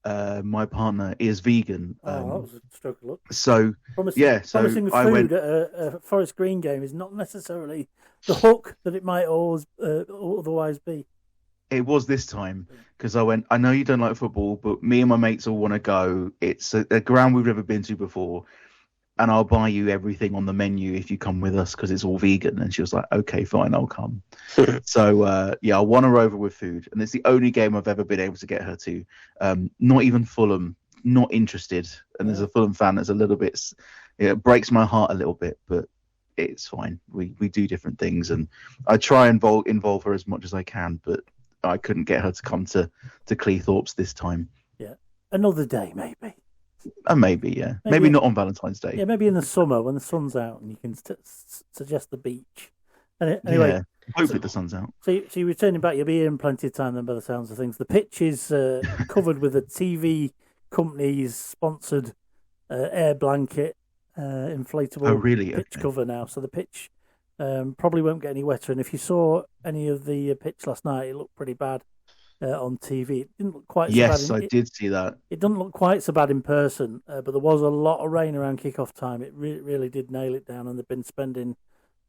my partner is vegan. That was a stroke of luck. So promising I food went at a Forest Green game is not necessarily the hook that it might always otherwise be. It was this time because I went, I know you don't like football, but me and my mates all want to go. It's a ground we've never been to before, and I'll buy you everything on the menu if you come with us because it's all vegan. And she was like, okay, fine, I'll come. So, I won her over with food. And it's the only game I've ever been able to get her to. Not even Fulham, not interested. And as a Fulham fan, it's a little bit, it breaks my heart a little bit, but it's fine. We do different things. And I try and involve her as much as I can, but I couldn't get her to come to Cleethorpes this time. Yeah. Another day, maybe. Maybe, yeah. Maybe not on Valentine's Day. Yeah, maybe in the summer when the sun's out and you can suggest the beach. Anyway, yeah, hopefully the sun's out. So you're returning back. You'll be here in plenty of time then, by the sounds of things. The pitch is covered with a TV company's sponsored air blanket, inflatable pitch cover now. So the pitch probably won't get any wetter. And if you saw any of the pitch last night, it looked pretty bad. On TV, it didn't look quite so bad. Yes, I did see that. It doesn't look quite so bad in person, but there was a lot of rain around kick-off time. It really did nail it down, and they've been spending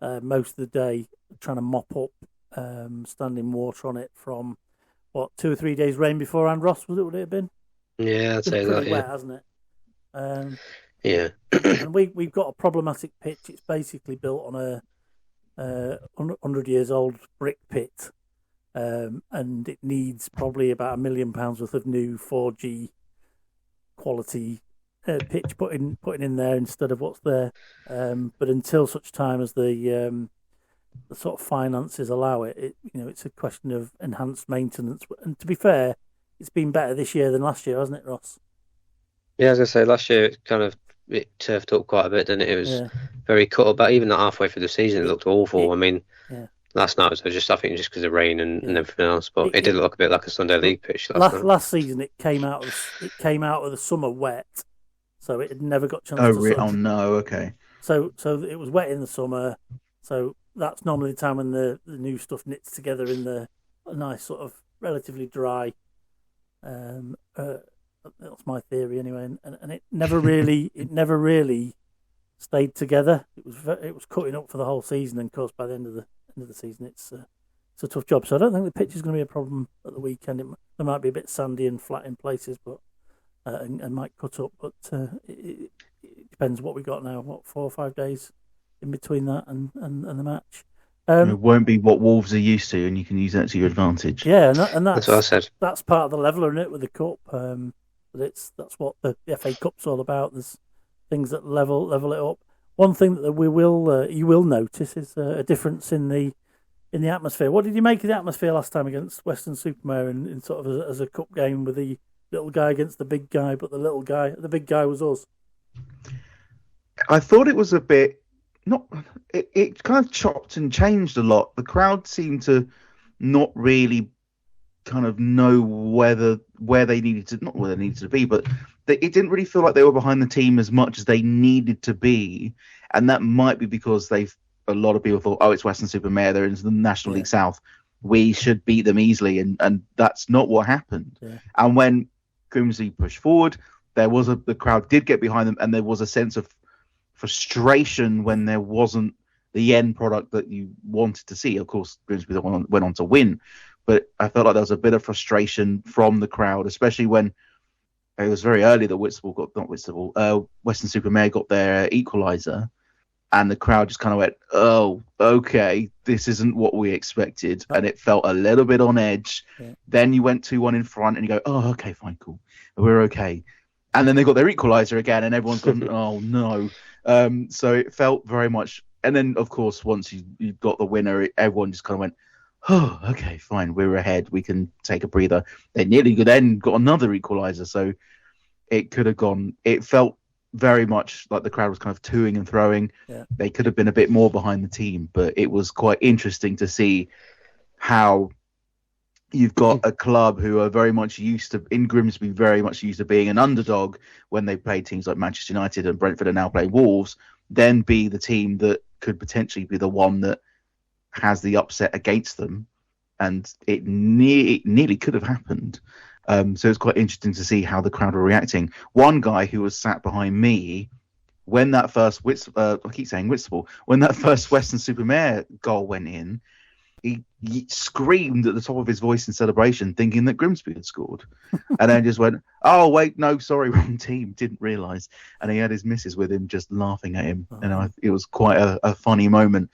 most of the day trying to mop up standing water on it from, 2 or 3 days rain beforehand, Ross, would it have been? Yeah, I'd say that, pretty wet, hasn't it? Yeah. And we've got a problematic pitch. It's basically built on a 100 years old brick pit. And it needs probably about £1 million worth of new 4G quality pitch putting in there instead of what's there. But until such time as the sort of finances allow it, it's a question of enhanced maintenance. And to be fair, it's been better this year than last year, hasn't it, Ross? Yeah, as I say, last year it kind of it turfed up quite a bit, didn't it? It was Yeah. very cut about. Even halfway through the season, it looked awful. Yeah. Last night was just, I think, just because of rain and everything else. But it did look a bit like a Sunday League pitch last night. Last season, it came out of the summer wet, so it had never got a chance to. Oh no, okay. So it was wet in the summer. So that's normally the time when the new stuff knits together in a nice sort of relatively dry. That's my theory anyway, and it never really stayed together. It was cutting up for the whole season, and of course by the end of the season, it's a tough job. So I don't think the pitch is going to be a problem at the weekend. There might be a bit sandy and flat in places, but and might cut up. But it depends what we got now. What 4 or 5 days in between that and the match. It won't be what Wolves are used to, and you can use that to your advantage. Yeah, and that's what I said. That's part of the leveler, isn't it, with the cup? But that's what the FA Cup's all about. There's things that level it up. One thing that you will notice is a difference in the atmosphere. What did you make of the atmosphere last time against Weston-super-Mare in sort of as a cup game with the little guy against the big guy, but the big guy was us? I thought it was a bit it kind of chopped and changed a lot. The crowd seemed to not really kind of know where they needed to be, but it didn't really feel like they were behind the team as much as they needed to be, and that might be because a lot of people thought, oh, it's Weston-super-Mare, they're in the National League South, we should beat them easily, and that's not what happened. Yeah. And when Grimsby pushed forward, the crowd did get behind them, and there was a sense of frustration when there wasn't the end product that you wanted to see. Of course, Grimsby went on to win, but I felt like there was a bit of frustration from the crowd, especially when it was very early that Weston-super-Mare got their equaliser, and the crowd just kind of went, oh, okay, this isn't what we expected, and it felt a little bit on edge. Yeah. Then you went 2-1 in front, and you go, oh, okay, fine, cool, we're okay. And then they got their equaliser again, and everyone's gone, oh, no. So it felt very much... And then, of course, once you got the winner, everyone just kind of went, oh, okay, fine, we're ahead. We can take a breather. They nearly then got another equaliser, so it could have gone... It felt very much like the crowd was kind of toing and throwing. Yeah. They could have been a bit more behind the team, but it was quite interesting to see how you've got a club who are very much used to, in Grimsby, very much used to being an underdog when they played teams like Manchester United, and Brentford are now playing Wolves, then be the team that could potentially be the one that has the upset against them. And it nearly could have happened. So it's quite interesting to see how the crowd were reacting. One guy who was sat behind me, when that first when that first Weston-super-Mare goal went in, he screamed at the top of his voice in celebration, thinking that Grimsby had scored, and then just went, "Oh wait, no, sorry, wrong team. Didn't realise." And he had his missus with him, just laughing at him, and it was quite a funny moment,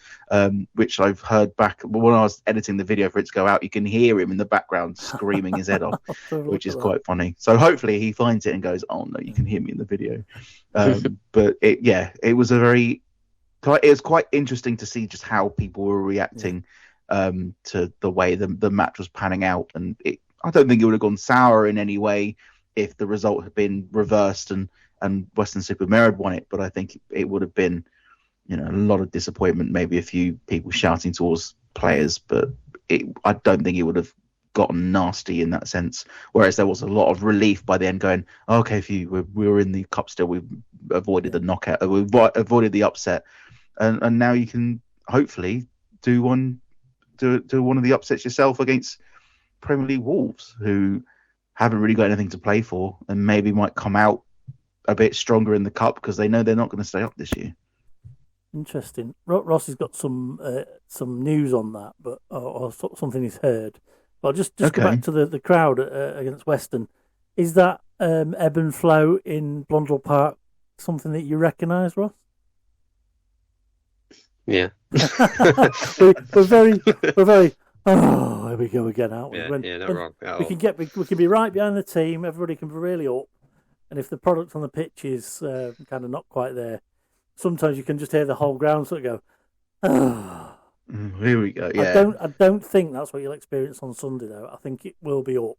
which I've heard back when I was editing the video for it to go out. You can hear him in the background screaming his head off, which is quite funny. So hopefully he finds it and goes, "Oh no, you can hear me in the video." But it was quite interesting to see just how people were reacting. Yeah. To the way the match was panning out, and I don't think it would have gone sour in any way if the result had been reversed and Weston-super-Mare had won it. But I think it would have been, a lot of disappointment, maybe a few people shouting towards players, but I don't think it would have gotten nasty in that sense. Whereas there was a lot of relief by the end, going, okay, we were in the cup still, we've avoided the knockout, we've avoided the upset, and now you can hopefully do one of the upsets yourself against Premier League Wolves, who haven't really got anything to play for, and maybe might come out a bit stronger in the cup because they know they're not going to stay up this year. Interesting. Ross has got some news on that, but or something he's heard. Well, just go back to the crowd against Weston. Is that ebb and flow in Blundell Park something that you recognise, Ross? Yeah. we're very. Oh, here we go again, aren't we? Yeah, not wrong. We can be right behind the team. Everybody can be really up, and if the product on the pitch is kind of not quite there, sometimes you can just hear the whole ground sort of go. Oh. Here we go. Yeah. I don't think that's what you'll experience on Sunday, though. I think it will be up.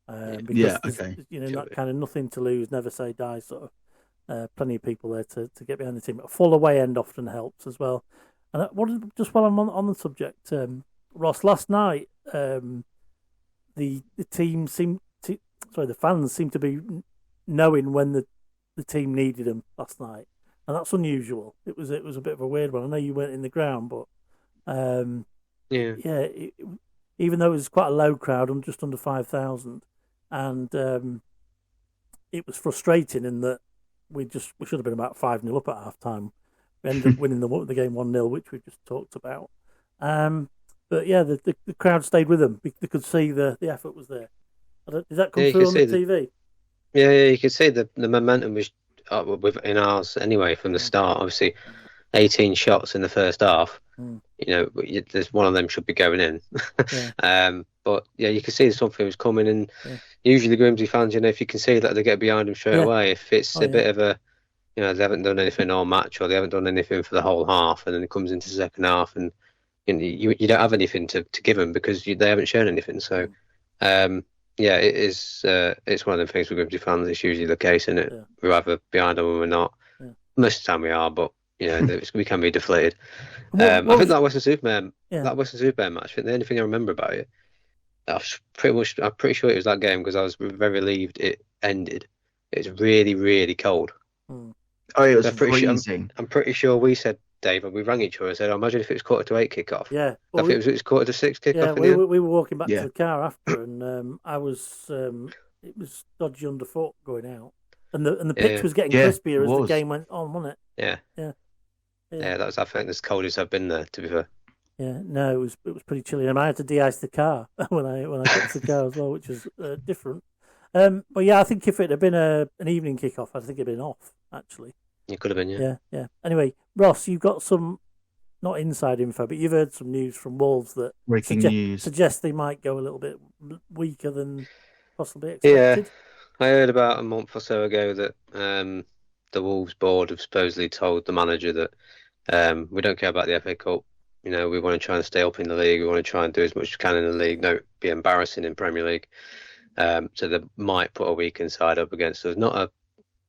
Because not kind of nothing to lose, never say die sort of Plenty of people there to get behind the team. A full away end often helps as well. And just while I'm on the subject, Ross, last night the fans seemed to be knowing when the team needed them last night, and that's unusual. It was a bit of a weird one. I know you weren't in the ground, but even though it was quite a low crowd, just under 5,000, and it was frustrating in that we should have been about 5-0 up at half time. We ended up winning the game 1-0, which we just talked about. But yeah, the crowd stayed with them. They could see the effort was there. Did that come through on the TV? Yeah, you could see the momentum was in ours anyway from the start. Obviously, 18 shots in the first half. There's one of them should be going in. Yeah. But yeah, you can see something was coming, and usually the Grimsby fans, if you can see that, they get behind them straight away. If it's a bit of a, they haven't done anything all match, or they haven't done anything for the whole half, and then it comes into the second half, and you don't have anything to give them because they haven't shown anything. So, it is. It's one of the things with Grimsby fans. It's usually the case, isn't it? Yeah. We're either behind them or we're not. Yeah. Most of the time we are, but we can be deflated. I think that Western Superman match. I think the only thing I remember about it, I'm pretty sure it was that game because I was very relieved it ended. It's really, really cold. Oh, it was freezing. I'm pretty sure we said, Dave, and we rang each other and said, imagine if it was 7:45 kickoff. Yeah. Well, I think it was 6:45 kickoff. Yeah, we were walking back to the car after, and I was, it was dodgy underfoot going out. And the pitch was getting crispier as the game went on, wasn't it? Yeah. Yeah, that was, I think, as cold as I've been there, to be fair. Yeah, no, it was pretty chilly. And I had to de-ice the car when I got to the car as well, which was different. But yeah, I think if it had been an evening kickoff, I think it'd been off, actually. It could have been, yeah. Anyway, Ross, you've got some, not inside info, but you've heard some news from Wolves that suggests they might go a little bit weaker than possibly expected. Yeah, I heard about a month or so ago that the Wolves board have supposedly told the manager that we don't care about the FA Cup. We want to try and stay up in the league. We want to try and do as much as we can in the league. Don't be embarrassing in Premier League. So they might put a weakened side up against us. Not a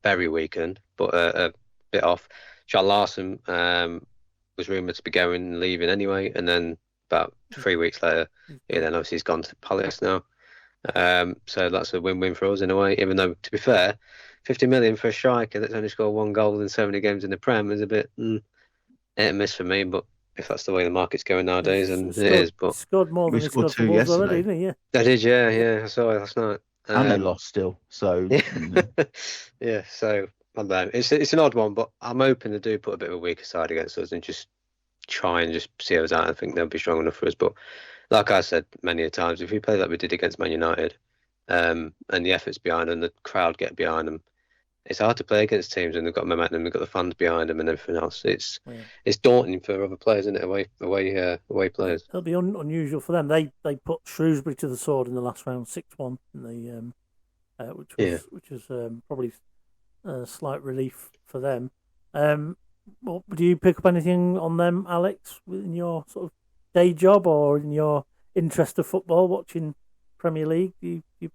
very weakened, but a bit off. Sean Larson was rumoured to be going and leaving anyway, and then about 3 weeks later, then obviously he's gone to Palace now. So that's a win-win for us in a way, even though, to be fair, 50 million for a striker that's only scored 1 goal in so many games in the Prem is a bit hit and miss for me, but if that's the way the market's going nowadays, and it is. But scored more than he scored 2 yesterday already, didn't he? Yeah. I did, yeah. I saw it last night. And they lost still, so... Yeah, so, I don't know. It's an odd one, but I'm hoping they do put a bit of a weaker side against us and just try and just see us out. I think they'll be strong enough for us. But like I said many a times, if we play like we did against Man United, and the effort's behind them, the crowd get behind them, it's hard to play against teams and they've got momentum, they've got the fans behind them and everything else. It's daunting for other players, isn't it? Away players. It'll be unusual for them. They put Shrewsbury to the sword in the last round, 6-1, in the which was probably a slight relief for them. Well, do you pick up anything on them, Alex, in your sort of day job or in your interest of football, watching Premier League? Do you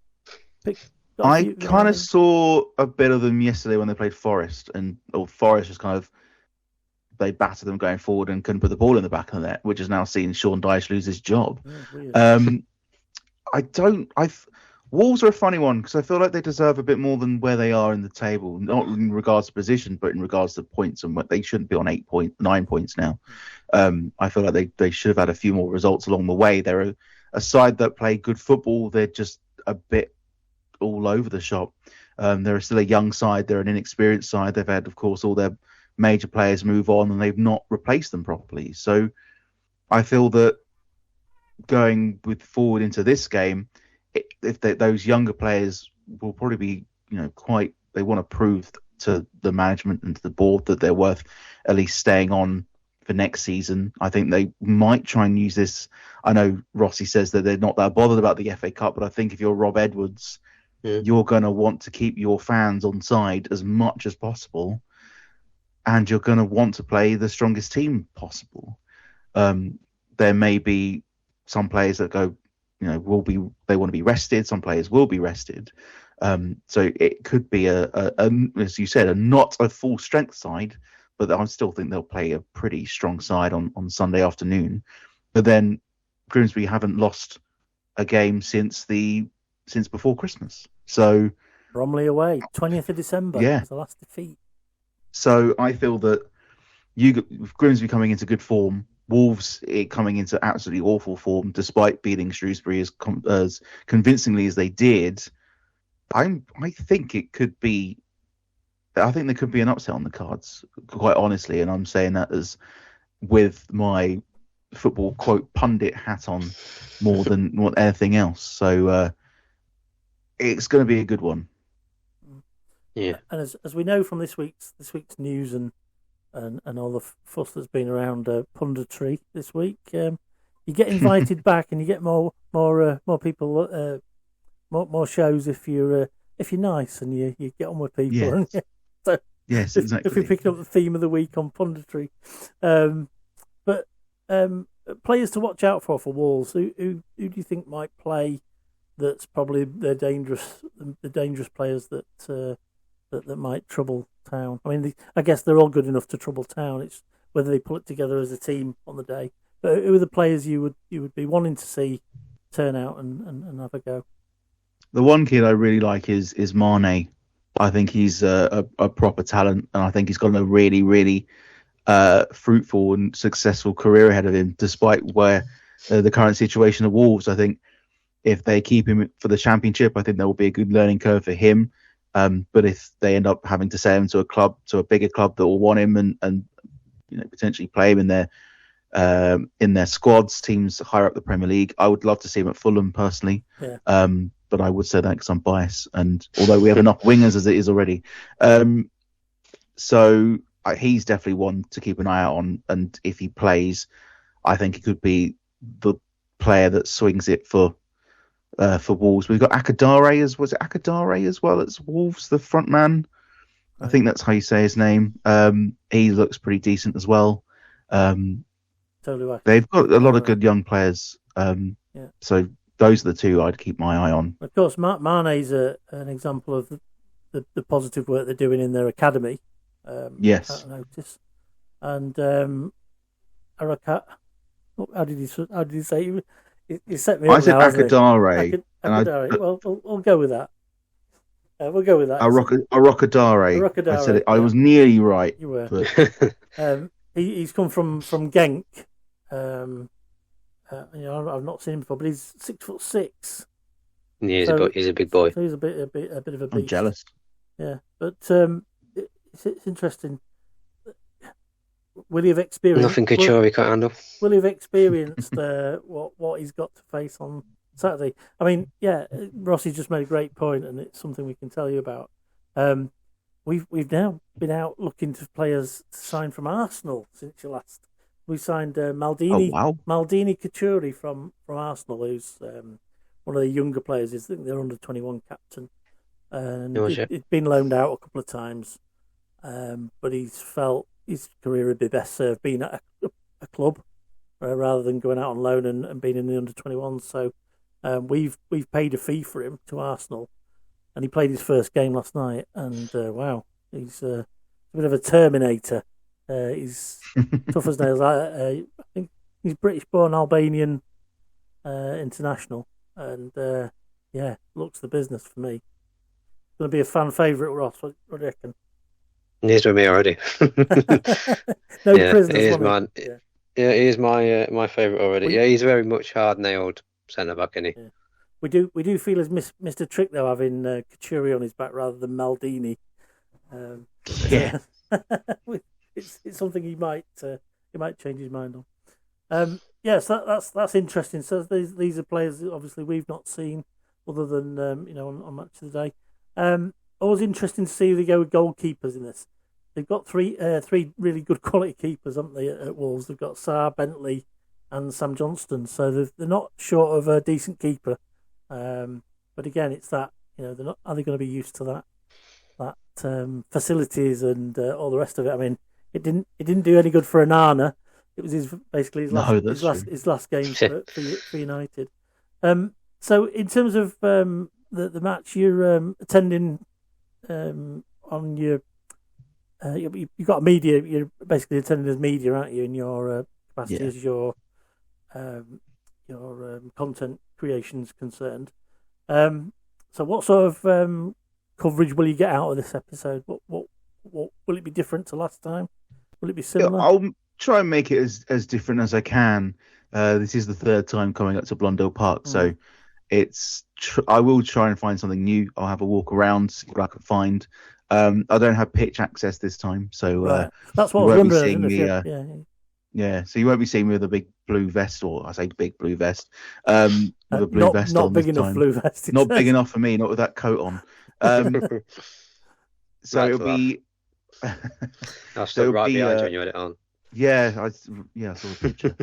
pick? I kind of saw a bit of them yesterday when they played Forest, and Forest was kind of, they battered them going forward and couldn't put the ball in the back of the net, which has now seen Sean Dyche lose his job. Wolves are a funny one because I feel like they deserve a bit more than where they are in the table, not in regards to position, but in regards to points, and they shouldn't be on 9 points now. I feel like they should have had a few more results along the way. They're a side that play good football. They're just a bit all over the shop. They're still a young side. They're an inexperienced side. They've had, of course, all their major players move on and they've not replaced them properly. So I feel that going forward into this game, if those younger players will probably be, they want to prove to the management and to the board that they're worth at least staying on for next season. I think they might try and use this. I know Rossi says that they're not that bothered about the FA Cup, but I think if you're Rob Edwards, you're going to want to keep your fans on side as much as possible, and you're going to want to play the strongest team possible. There may be some players that go, they want to be rested. Some players will be rested. So it could be as you said, a not a full strength side, but I still think they'll play a pretty strong side on Sunday afternoon. But then Grimsby haven't lost a game since before Christmas. So Bromley away, 20th of December. Yeah. Was the last defeat. So I feel that with Grimsby coming into good form, Wolves coming into absolutely awful form, despite beating Shrewsbury as convincingly as they did. I think it could be. I think there could be an upset on the cards, quite honestly, and I'm saying that as with my football quote pundit hat on more than anything else. So it's going to be a good one. Yeah, and as we know from this week's news and all the fuss that's been around punditry this week, you get invited back and you get more people, more shows if you're nice and you get on with people. Yes. And, so Yes, exactly. If we're picking up the theme of the week on punditry, but players to watch out for Wolves. Who do you think might play? That's probably the dangerous players that might trouble Town. I mean, I guess they're all good enough to trouble Town. It's whether they pull it together as a team on the day. But who are the players you would be wanting to see turn out and have a go? The one kid I really like is Mane. I think he's a proper talent, and I think he's got a really, really fruitful and successful career ahead of him, despite where the current situation of Wolves. I think if they keep him for the Championship, I think there will be a good learning curve for him. But if they end up having to sell him to a bigger club that will want him and potentially play him in their squads, teams higher up the Premier League, I would love to see him at Fulham personally. Yeah. But I would say that because I'm biased, and although we have enough wingers as it is already, so he's definitely one to keep an eye out on. And if he plays, I think he could be the player that swings it for Wolves. We've got Akadare as well as Wolves, the front man. I think that's how you say his name. He looks pretty decent as well. Totally. They've got a lot of good young players. So those are the two I'd keep my eye on. Of course, Mane's an example of the positive work they're doing in their academy. Yes. I notice. And Arakat. How did he say? You set me up. I said now, Akadare. Akadare. Well, we'll go with that. We'll go with that. Arokadare. I said it. I was nearly right. You were. But... he's come from Genk. I've not seen him before, but he's 6'6". Yeah, he's a big boy. So he's a bit of a beast. I'm jealous. Yeah, but it's interesting. Will he have experienced nothing Kacurri can't handle? Will he have experienced what he's got to face on Saturday? I mean, yeah, Rossi just made a great point, and it's something we can tell you about. We've now been out looking for players to sign from Arsenal since you last. We signed Maldini. Oh, wow. Maldini Kacurri from Arsenal, who's one of the younger players. I think they're under 21 captain, and he'd been loaned out a couple of times, but he's felt his career would be best served being at a club rather than going out on loan and being in the under 21s. So we've paid a fee for him to Arsenal. And he played his first game last night, and wow, he's a bit of a Terminator. He's tough as nails. I think he's British-born Albanian international, and looks the business for me. Going to be a fan favourite, Ross. What do you reckon? He's with me already. No prisoners. He is man. Yeah, he is my favourite already. He's very much hard-nailed centre back, isn't he? Yeah. We do feel as Mr. Trick though having Kacurri on his back rather than Maldini. It's something he might change his mind on. Yes, that's interesting. So these are players that obviously we've not seen other than on Match of the Day. Always interesting to see they go with goalkeepers in this. They've got three really good quality keepers, haven't they, at Wolves? They've got Sarr, Bentley, and Sam Johnston. So they're not short of a decent keeper. But again, it's that are they going to be used to that facilities and all the rest of it? I mean, it didn't do any good for Onana. It was his last game for United. So in terms of the match you're attending on your you've got a media. You're basically attending as media, aren't you? In your capacity as your content creation's concerned. So what sort of coverage will you get out of this episode? What will it be different to last time? Will it be similar? I'll try and make it as different as I can. This is the third time coming up to Blundell Park, so I will try and find something new. I'll have a walk around, see what I can find. I don't have pitch access this time, so that's what I was wondering. Yeah, so you won't be seeing me with a big blue vest, or I say big blue vest, with a blue vest on. Not big enough blue vest. Not big enough for me, not with that coat on. So it'll be. I'll still right behind you when you had it on. Yeah, I saw the picture.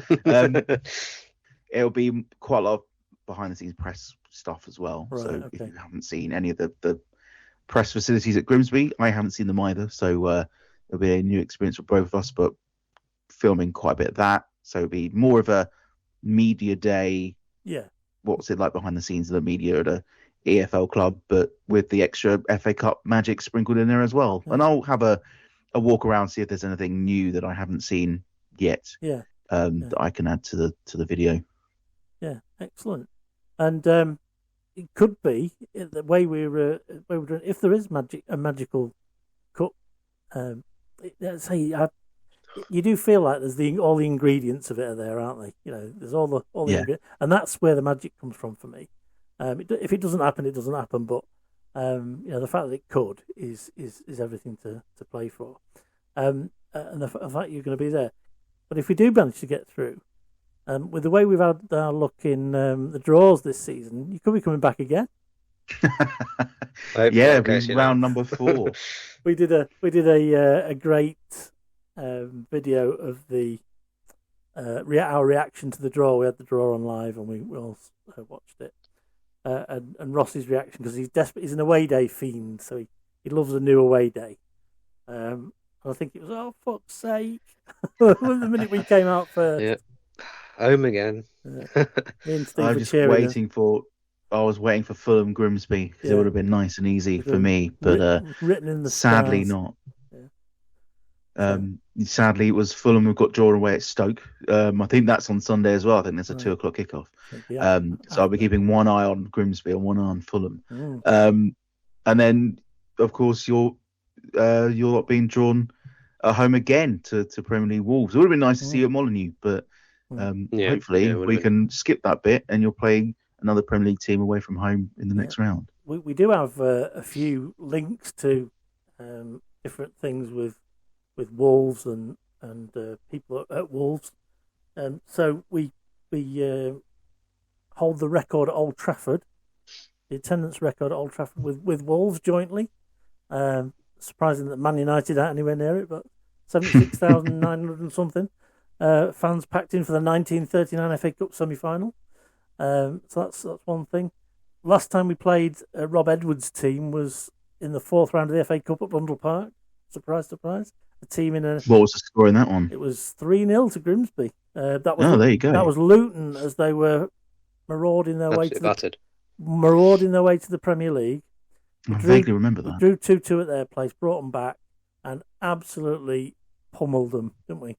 It'll be quite a lot of behind the scenes press stuff as well. Right, so if you haven't seen any of the press facilities at Grimsby, I haven't seen them either. So it'll be a new experience for both of us, but filming quite a bit of that. So it'll be more of a media day. Yeah. What's it like behind the scenes of the media at a EFL club, but with the extra FA Cup magic sprinkled in there as well. Yeah. And I'll have a walk around, see if there's anything new that I haven't seen yet. That I can add to the video. Yeah, excellent. And it could be the way we're doing. If there is a magical cup, you do feel like there's all the ingredients of it are there, aren't they? You know, there's all the ingredients, and that's where the magic comes from for me. If it doesn't happen, it doesn't happen. But the fact that it could is everything to play for, and the fact you're going to be there. But if we do manage to get through, with the way we've had our luck in the draws this season, you could be coming back again. Round number 4. we did a great video of our reaction to the draw. We had the draw on live, and we all watched it. And Ross's reaction, because he's desperate. He's an away day fiend, so he loves a new away day. I think it was, oh, fuck's sake. The minute we came out first. Yeah. Home again. I was waiting for Fulham Grimsby, because it would have been nice and easy for me, but written in the sadly stars. Not. Sadly, it was Fulham who got drawn away at Stoke. I think that's on Sunday as well. I think there's a 2:00 kickoff. So I'll be keeping one eye on Grimsby and one eye on Fulham. And then, of course, you're not being drawn at home again to Premier League Wolves. It would have been nice to see you at Molineux, but hopefully we can skip that bit and you're playing another Premier League team away from home in the next round. We do have a few links to different things with Wolves and people at Wolves. So we hold the record at Old Trafford, the attendance record at Old Trafford with Wolves jointly. Surprising that Man United aren't anywhere near it, but 76,900 and something fans packed in for the 1939 FA Cup semi-final. So that's one thing. Last time we played Rob Edwards' team was in the 4th round of the FA Cup at Blundell Park. Surprise, surprise. A team in a. What was the score in that one? It was 3-0 to Grimsby. There you go. That was Luton as they were marauding their way to the Premier League. I vaguely remember that. We drew 2-2 at their place, brought them back, and absolutely pummeled them, didn't we?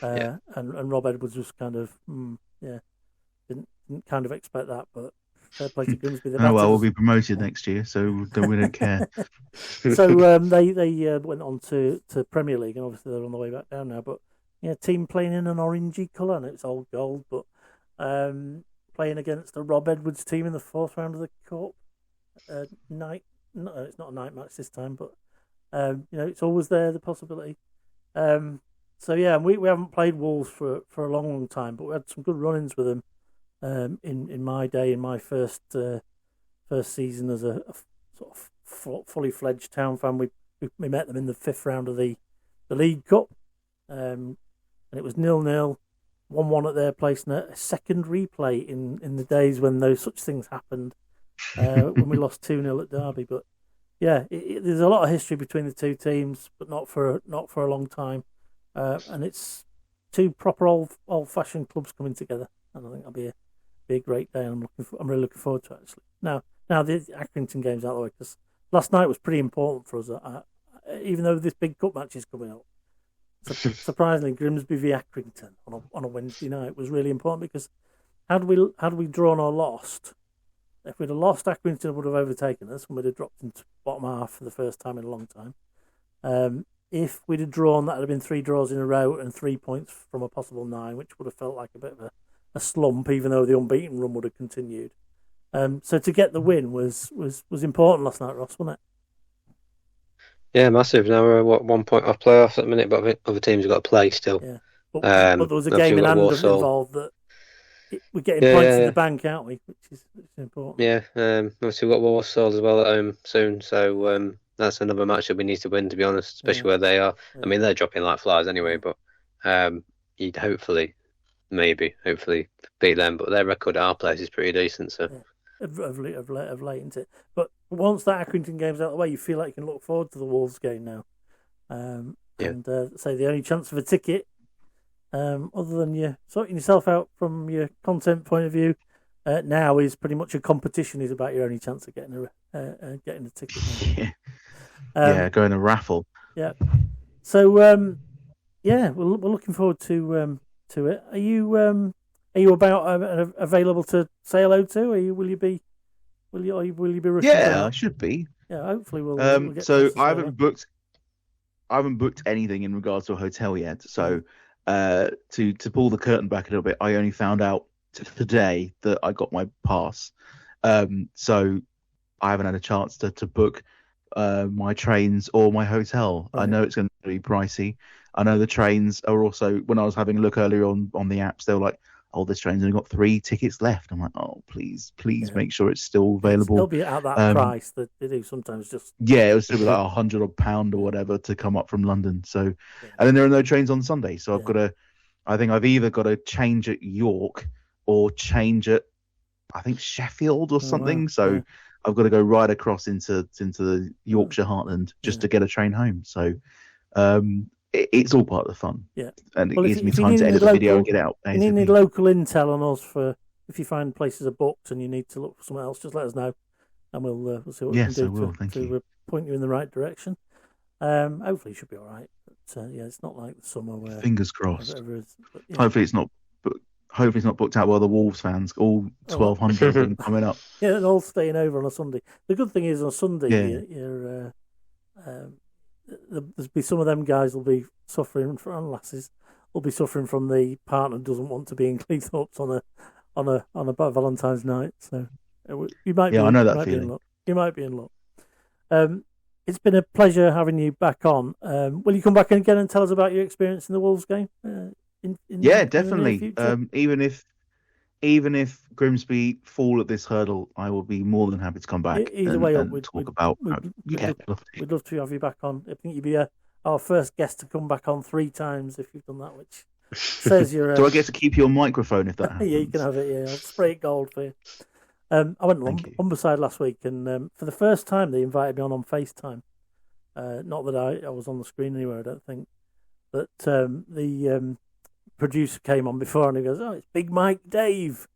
And Rob Edwards was kind of, didn't kind of expect that, but fair play to Grimsby. We'll be promoted next year, so we don't care. So they went on to Premier League, and obviously they're on the way back down now. But team playing in an orangey colour, and it's all gold, but playing against a Rob Edwards team in the 4th round of the Cup. It's not a night match this time, but it's always there, the possibility. So we haven't played Wolves for a long time, but we had some good run-ins with them in my day, in my first season as a sort of fully fledged town fan. We met them in the 5th round of the League Cup, and it was 0-0, 1-1 at their place, and a second replay in the days when such things happened. When we lost 2-0 at Derby, but there's a lot of history between the two teams, but not for a long time, and it's two proper old-fashioned clubs coming together, and I think that'll be a great day. And I'm really looking forward to it, actually. Now, Now the Accrington game's out of the way, because last night was pretty important for us. Even though this big cup match is coming up, surprisingly, Grimsby v Accrington on a Wednesday night was really important, because had we drawn or lost, if we'd have lost, Accrington would have overtaken us and we'd have dropped into bottom half for the first time in a long time. If we'd have drawn, that would have been 3 draws in a row and 3 points from a possible 9, which would have felt like a bit of a slump, even though the unbeaten run would have continued. So to get the win was important last night, Ross, wasn't it? Yeah, massive. Now we're 1 point off playoffs at the minute, but other teams have got to play still. Yeah, but there was a game in hand involved that we're getting points in the bank, aren't we? Which is important. Yeah, obviously we've got Walsall as well at home soon, so that's another match that we need to win, to be honest, especially where they are. I mean, they're dropping like flies anyway, but you'd hopefully beat them. But their record at our place is pretty decent, so. Yeah. Of late, isn't it? But once that Accrington game's out of the way, you feel like you can look forward to the Wolves game now. And say the only chance of a ticket, other than you sorting yourself out from your content point of view, now is pretty much a competition. Is about your only chance of getting a ticket. Going a raffle. Yeah. So we're looking forward to it. Are you available to say hello to? Will you be rushing? Yeah, I should be. Yeah, hopefully we'll get so I haven't booked anything in regards to a hotel yet. So to pull the curtain back a little bit, I only found out today that I got my pass. So I haven't had a chance to book my trains or my hotel. Okay. I know it's going to be pricey. I know the trains are also, when I was having a look earlier on the apps, they were like, oh, this train's only got 3 tickets left. I'm like, oh, please make sure it's still available. It'll be at that price that they do sometimes just... Yeah, it was still like £100 or whatever to come up from London. So, and then there are no trains on Sunday. So I think I've either got to change at York or change at, I think, Sheffield or something. Wow. So I've got to go right across into the Yorkshire heartland just to get a train home. So it's all part of the fun. Yeah. And it gives me time to edit the video and get out. You need local intel on us for if you find places are booked and you need to look for somewhere else, just let us know and we'll see what we can do to point you in the right direction. Hopefully it should be all right. But it's not like the summer where... Fingers crossed. Hopefully it's not booked out by the Wolves fans, all 1,200 of them coming up. Yeah, and all staying over on a Sunday. The good thing is on Sunday, there'll be some of them guys will be suffering from, lasses will be suffering from the partner doesn't want to be in Cleethorpes on a Valentine's night. So you might I know that feeling. You might be in luck. It's been a pleasure having you back on. Will you come back again and tell us about your experience in the Wolves game? Definitely. Even if Grimsby fall at this hurdle, I will be more than happy to come back. Either way, we'd love to have you back on. I think you'd be our first guest to come back on 3 times if you've done that, which says you're... Do I get to keep your microphone if that happens? Yeah, you can have it, yeah. I'll spray it gold for you. I went to Humberside last week, and for the first time they invited me on FaceTime. Not that I was on the screen anywhere, I don't think. But the producer came on before and he goes, "Oh, it's Big Mike Dave,"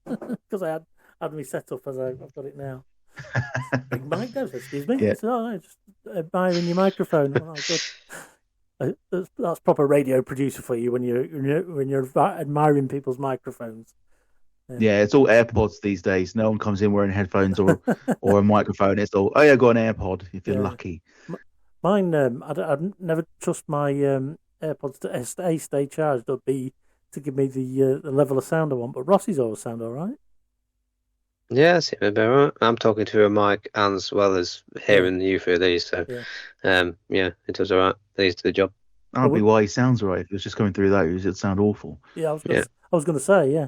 because I had me set up as I've got it now. Big Mike Dave, excuse me. Yeah. I said, "Oh, no, just admiring your microphone." Oh, good. That's proper radio producer for you when you're admiring people's microphones. Yeah, it's all AirPods these days. No one comes in wearing headphones or a microphone. It's all, I got an AirPod if you're lucky. Mine, I'd never trust my AirPods to A, stay charged, or B, to give me the level of sound I want. But Rossi's always sound all right. Yeah, it's all right. I'm talking through a mic as well as hearing you through these. So, it does all right. These do the job. That'd be why he sounds all right. If it was just coming through those, it'd sound awful. Yeah, I was going to say, yeah.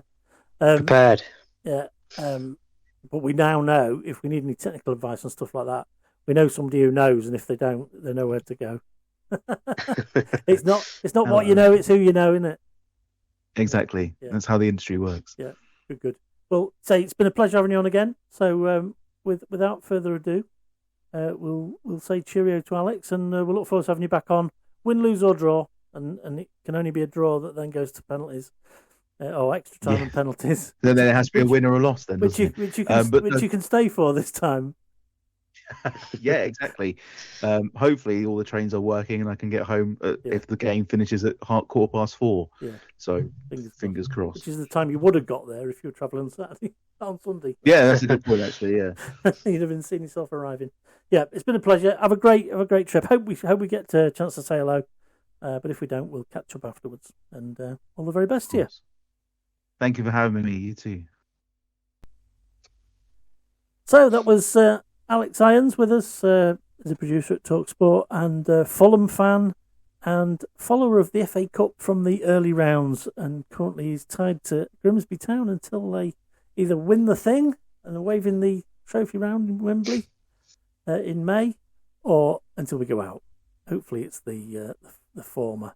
Prepared. Yeah. But we now know if we need any technical advice and stuff like that, we know somebody who knows, and if they don't, they know where to go. It's not what you know, it's who you know, isn't it? Exactly. Yeah. That's how the industry works. Yeah, good. Well, it's been a pleasure having you on again. So without further ado, we'll say cheerio to Alex, and we'll look forward to having you back on, win, lose or draw, and it can only be a draw that then goes to penalties. or extra time and penalties. Then there has to be a win or a loss. Then, Which you can stay for this time. Yeah, exactly. Hopefully, all the trains are working, and I can get home if the game finishes at 4:15. Yeah. So fingers crossed. Which is the time you would have got there if you were travelling on Sunday. Yeah, that's a good point, actually. Yeah, you'd have been seeing yourself arriving. Yeah, it's been a pleasure. Have a great trip. Hope we get a chance to say hello. But if we don't, we'll catch up afterwards. And all the very best to you. Thank you for having me. You too. So that was Alex Irons with us, as a producer at TalkSPORT and Fulham fan and follower of the FA Cup from the early rounds. And currently he's tied to Grimsby Town until they either win the thing and are waving the trophy round in Wembley in May, or until we go out. Hopefully it's the former.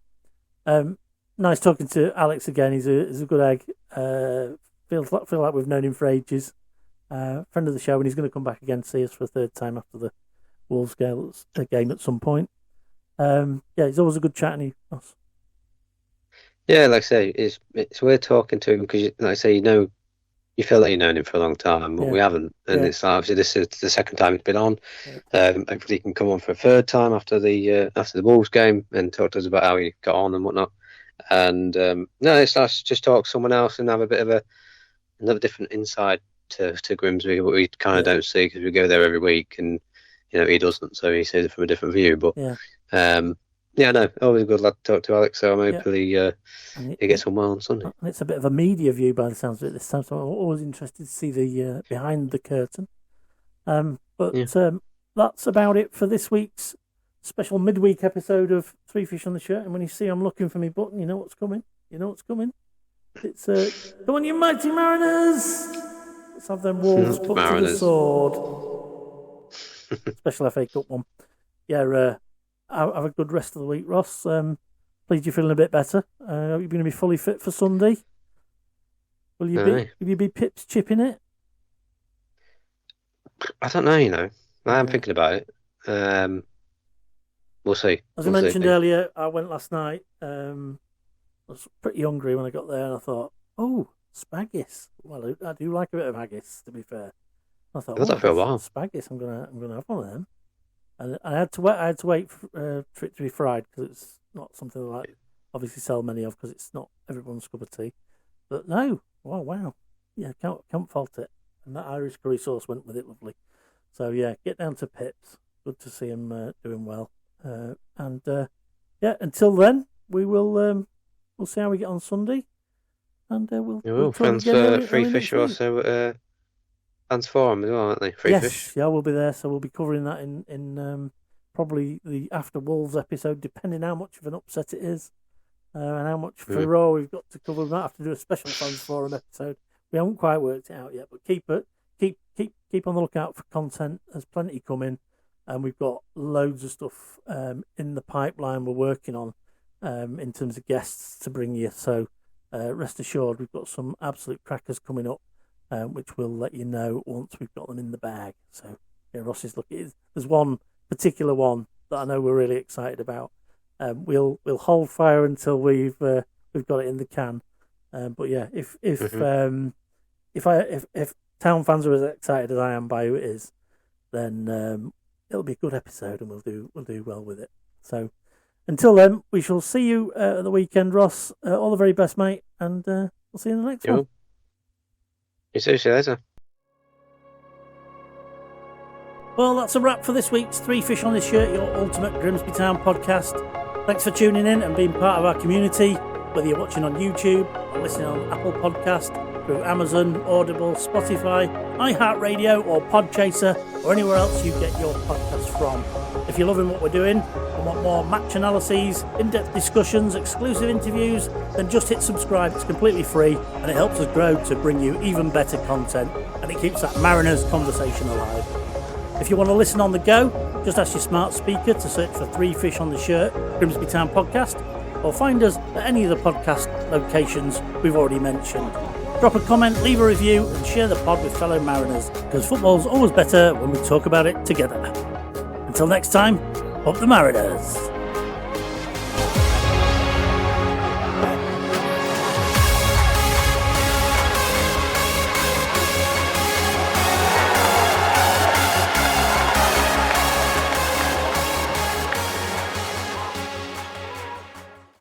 Nice talking to Alex again. He's a good egg. Feel like we've known him for ages. Friend of the show, and he's going to come back again to see us for a third time after the Wolves game at some point. Yeah, he's always a good chat, and Ross. Yeah, like I say, it's weird talking to him because, like I say, you feel like you've known him for a long time, but we haven't. And it's like, obviously this is the second time he's been on. Hopefully he can come on for a third time after the Wolves game and talk to us about how he got on and whatnot. And no, it's nice to just talk to someone else and have a bit of another different insight to Grimsby, what we kind of don't see because we go there every week, and he doesn't, so he sees it from a different view. But no, always a good lad to talk to, Alex. So I'm hopefully he gets on well on Sunday. And it's a bit of a media view by the sounds of it this time, so I'm always interested to see the behind the curtain. But that's about it for this week's special midweek episode of Three Fish on the Shirt. And when you see I'm looking for my button, you know what's coming. It's come on, you mighty Mariners! Let's have them Wolves put to the sword. Special FA Cup one. Yeah, have a good rest of the week, Ross. Pleased you're feeling a bit better. Are you going to be fully fit for Sunday? Will you be Pips chipping it? I don't know, I am thinking about it. We'll see. As I mentioned earlier, I went last night. I was pretty hungry when I got there, and I thought, spaggis. Well, I do like a bit of haggis, to be fair. I thought, for a while. Spaggis. I'm gonna have one of them. And I had to wait for it to be fried because it's not something I like obviously sell many of because it's not everyone's cup of tea. But no, wow, yeah, can't fault it. And that Irish curry sauce went with it lovely. So yeah, get down to Pips. Good to see him doing well. Until then, we'll see how we get on Sunday. And we'll fans for Free Fish are also fans forum as well, aren't they? Free Fish. Yeah, we'll be there. So we'll be covering that in probably the After Wolves episode, depending how much of an upset it is and how much furore we've got to cover. We might have to do a special fans forum episode. We haven't quite worked it out yet, but keep on the lookout for content. There's plenty coming, and we've got loads of stuff in the pipeline we're working on in terms of guests to bring you. So. Rest assured, we've got some absolute crackers coming up, which we'll let you know once we've got them in the bag. So, yeah, Ross is looking. There's one particular one that I know we're really excited about. We'll hold fire until we've got it in the can. But yeah, if town fans are as excited as I am by who it is, then it'll be a good episode, and we'll do well with it. So. Until then, we shall see you at the weekend, Ross. All the very best, mate, and we'll see you in the next one. See you later. Well, that's a wrap for this week's Three Fish on the Shirt, your ultimate Grimsby Town podcast. Thanks for tuning in and being part of our community, whether you're watching on YouTube or listening on Apple Podcast, through Amazon, Audible, Spotify, iHeartRadio or Podchaser, or anywhere else you get your podcasts from. If you're loving what we're doing and want more match analyses, in-depth discussions, exclusive interviews, then just hit subscribe. It's completely free and it helps us grow to bring you even better content, and it keeps that Mariners conversation alive. If you want to listen on the go, just ask your smart speaker to search for Three Fish on the Shirt, Grimsby Town Podcast, or find us at any of the podcast locations we've already mentioned. Drop a comment, leave a review, and share the pod with fellow Mariners, because football's always better when we talk about it together. Until next time, up the Mariners!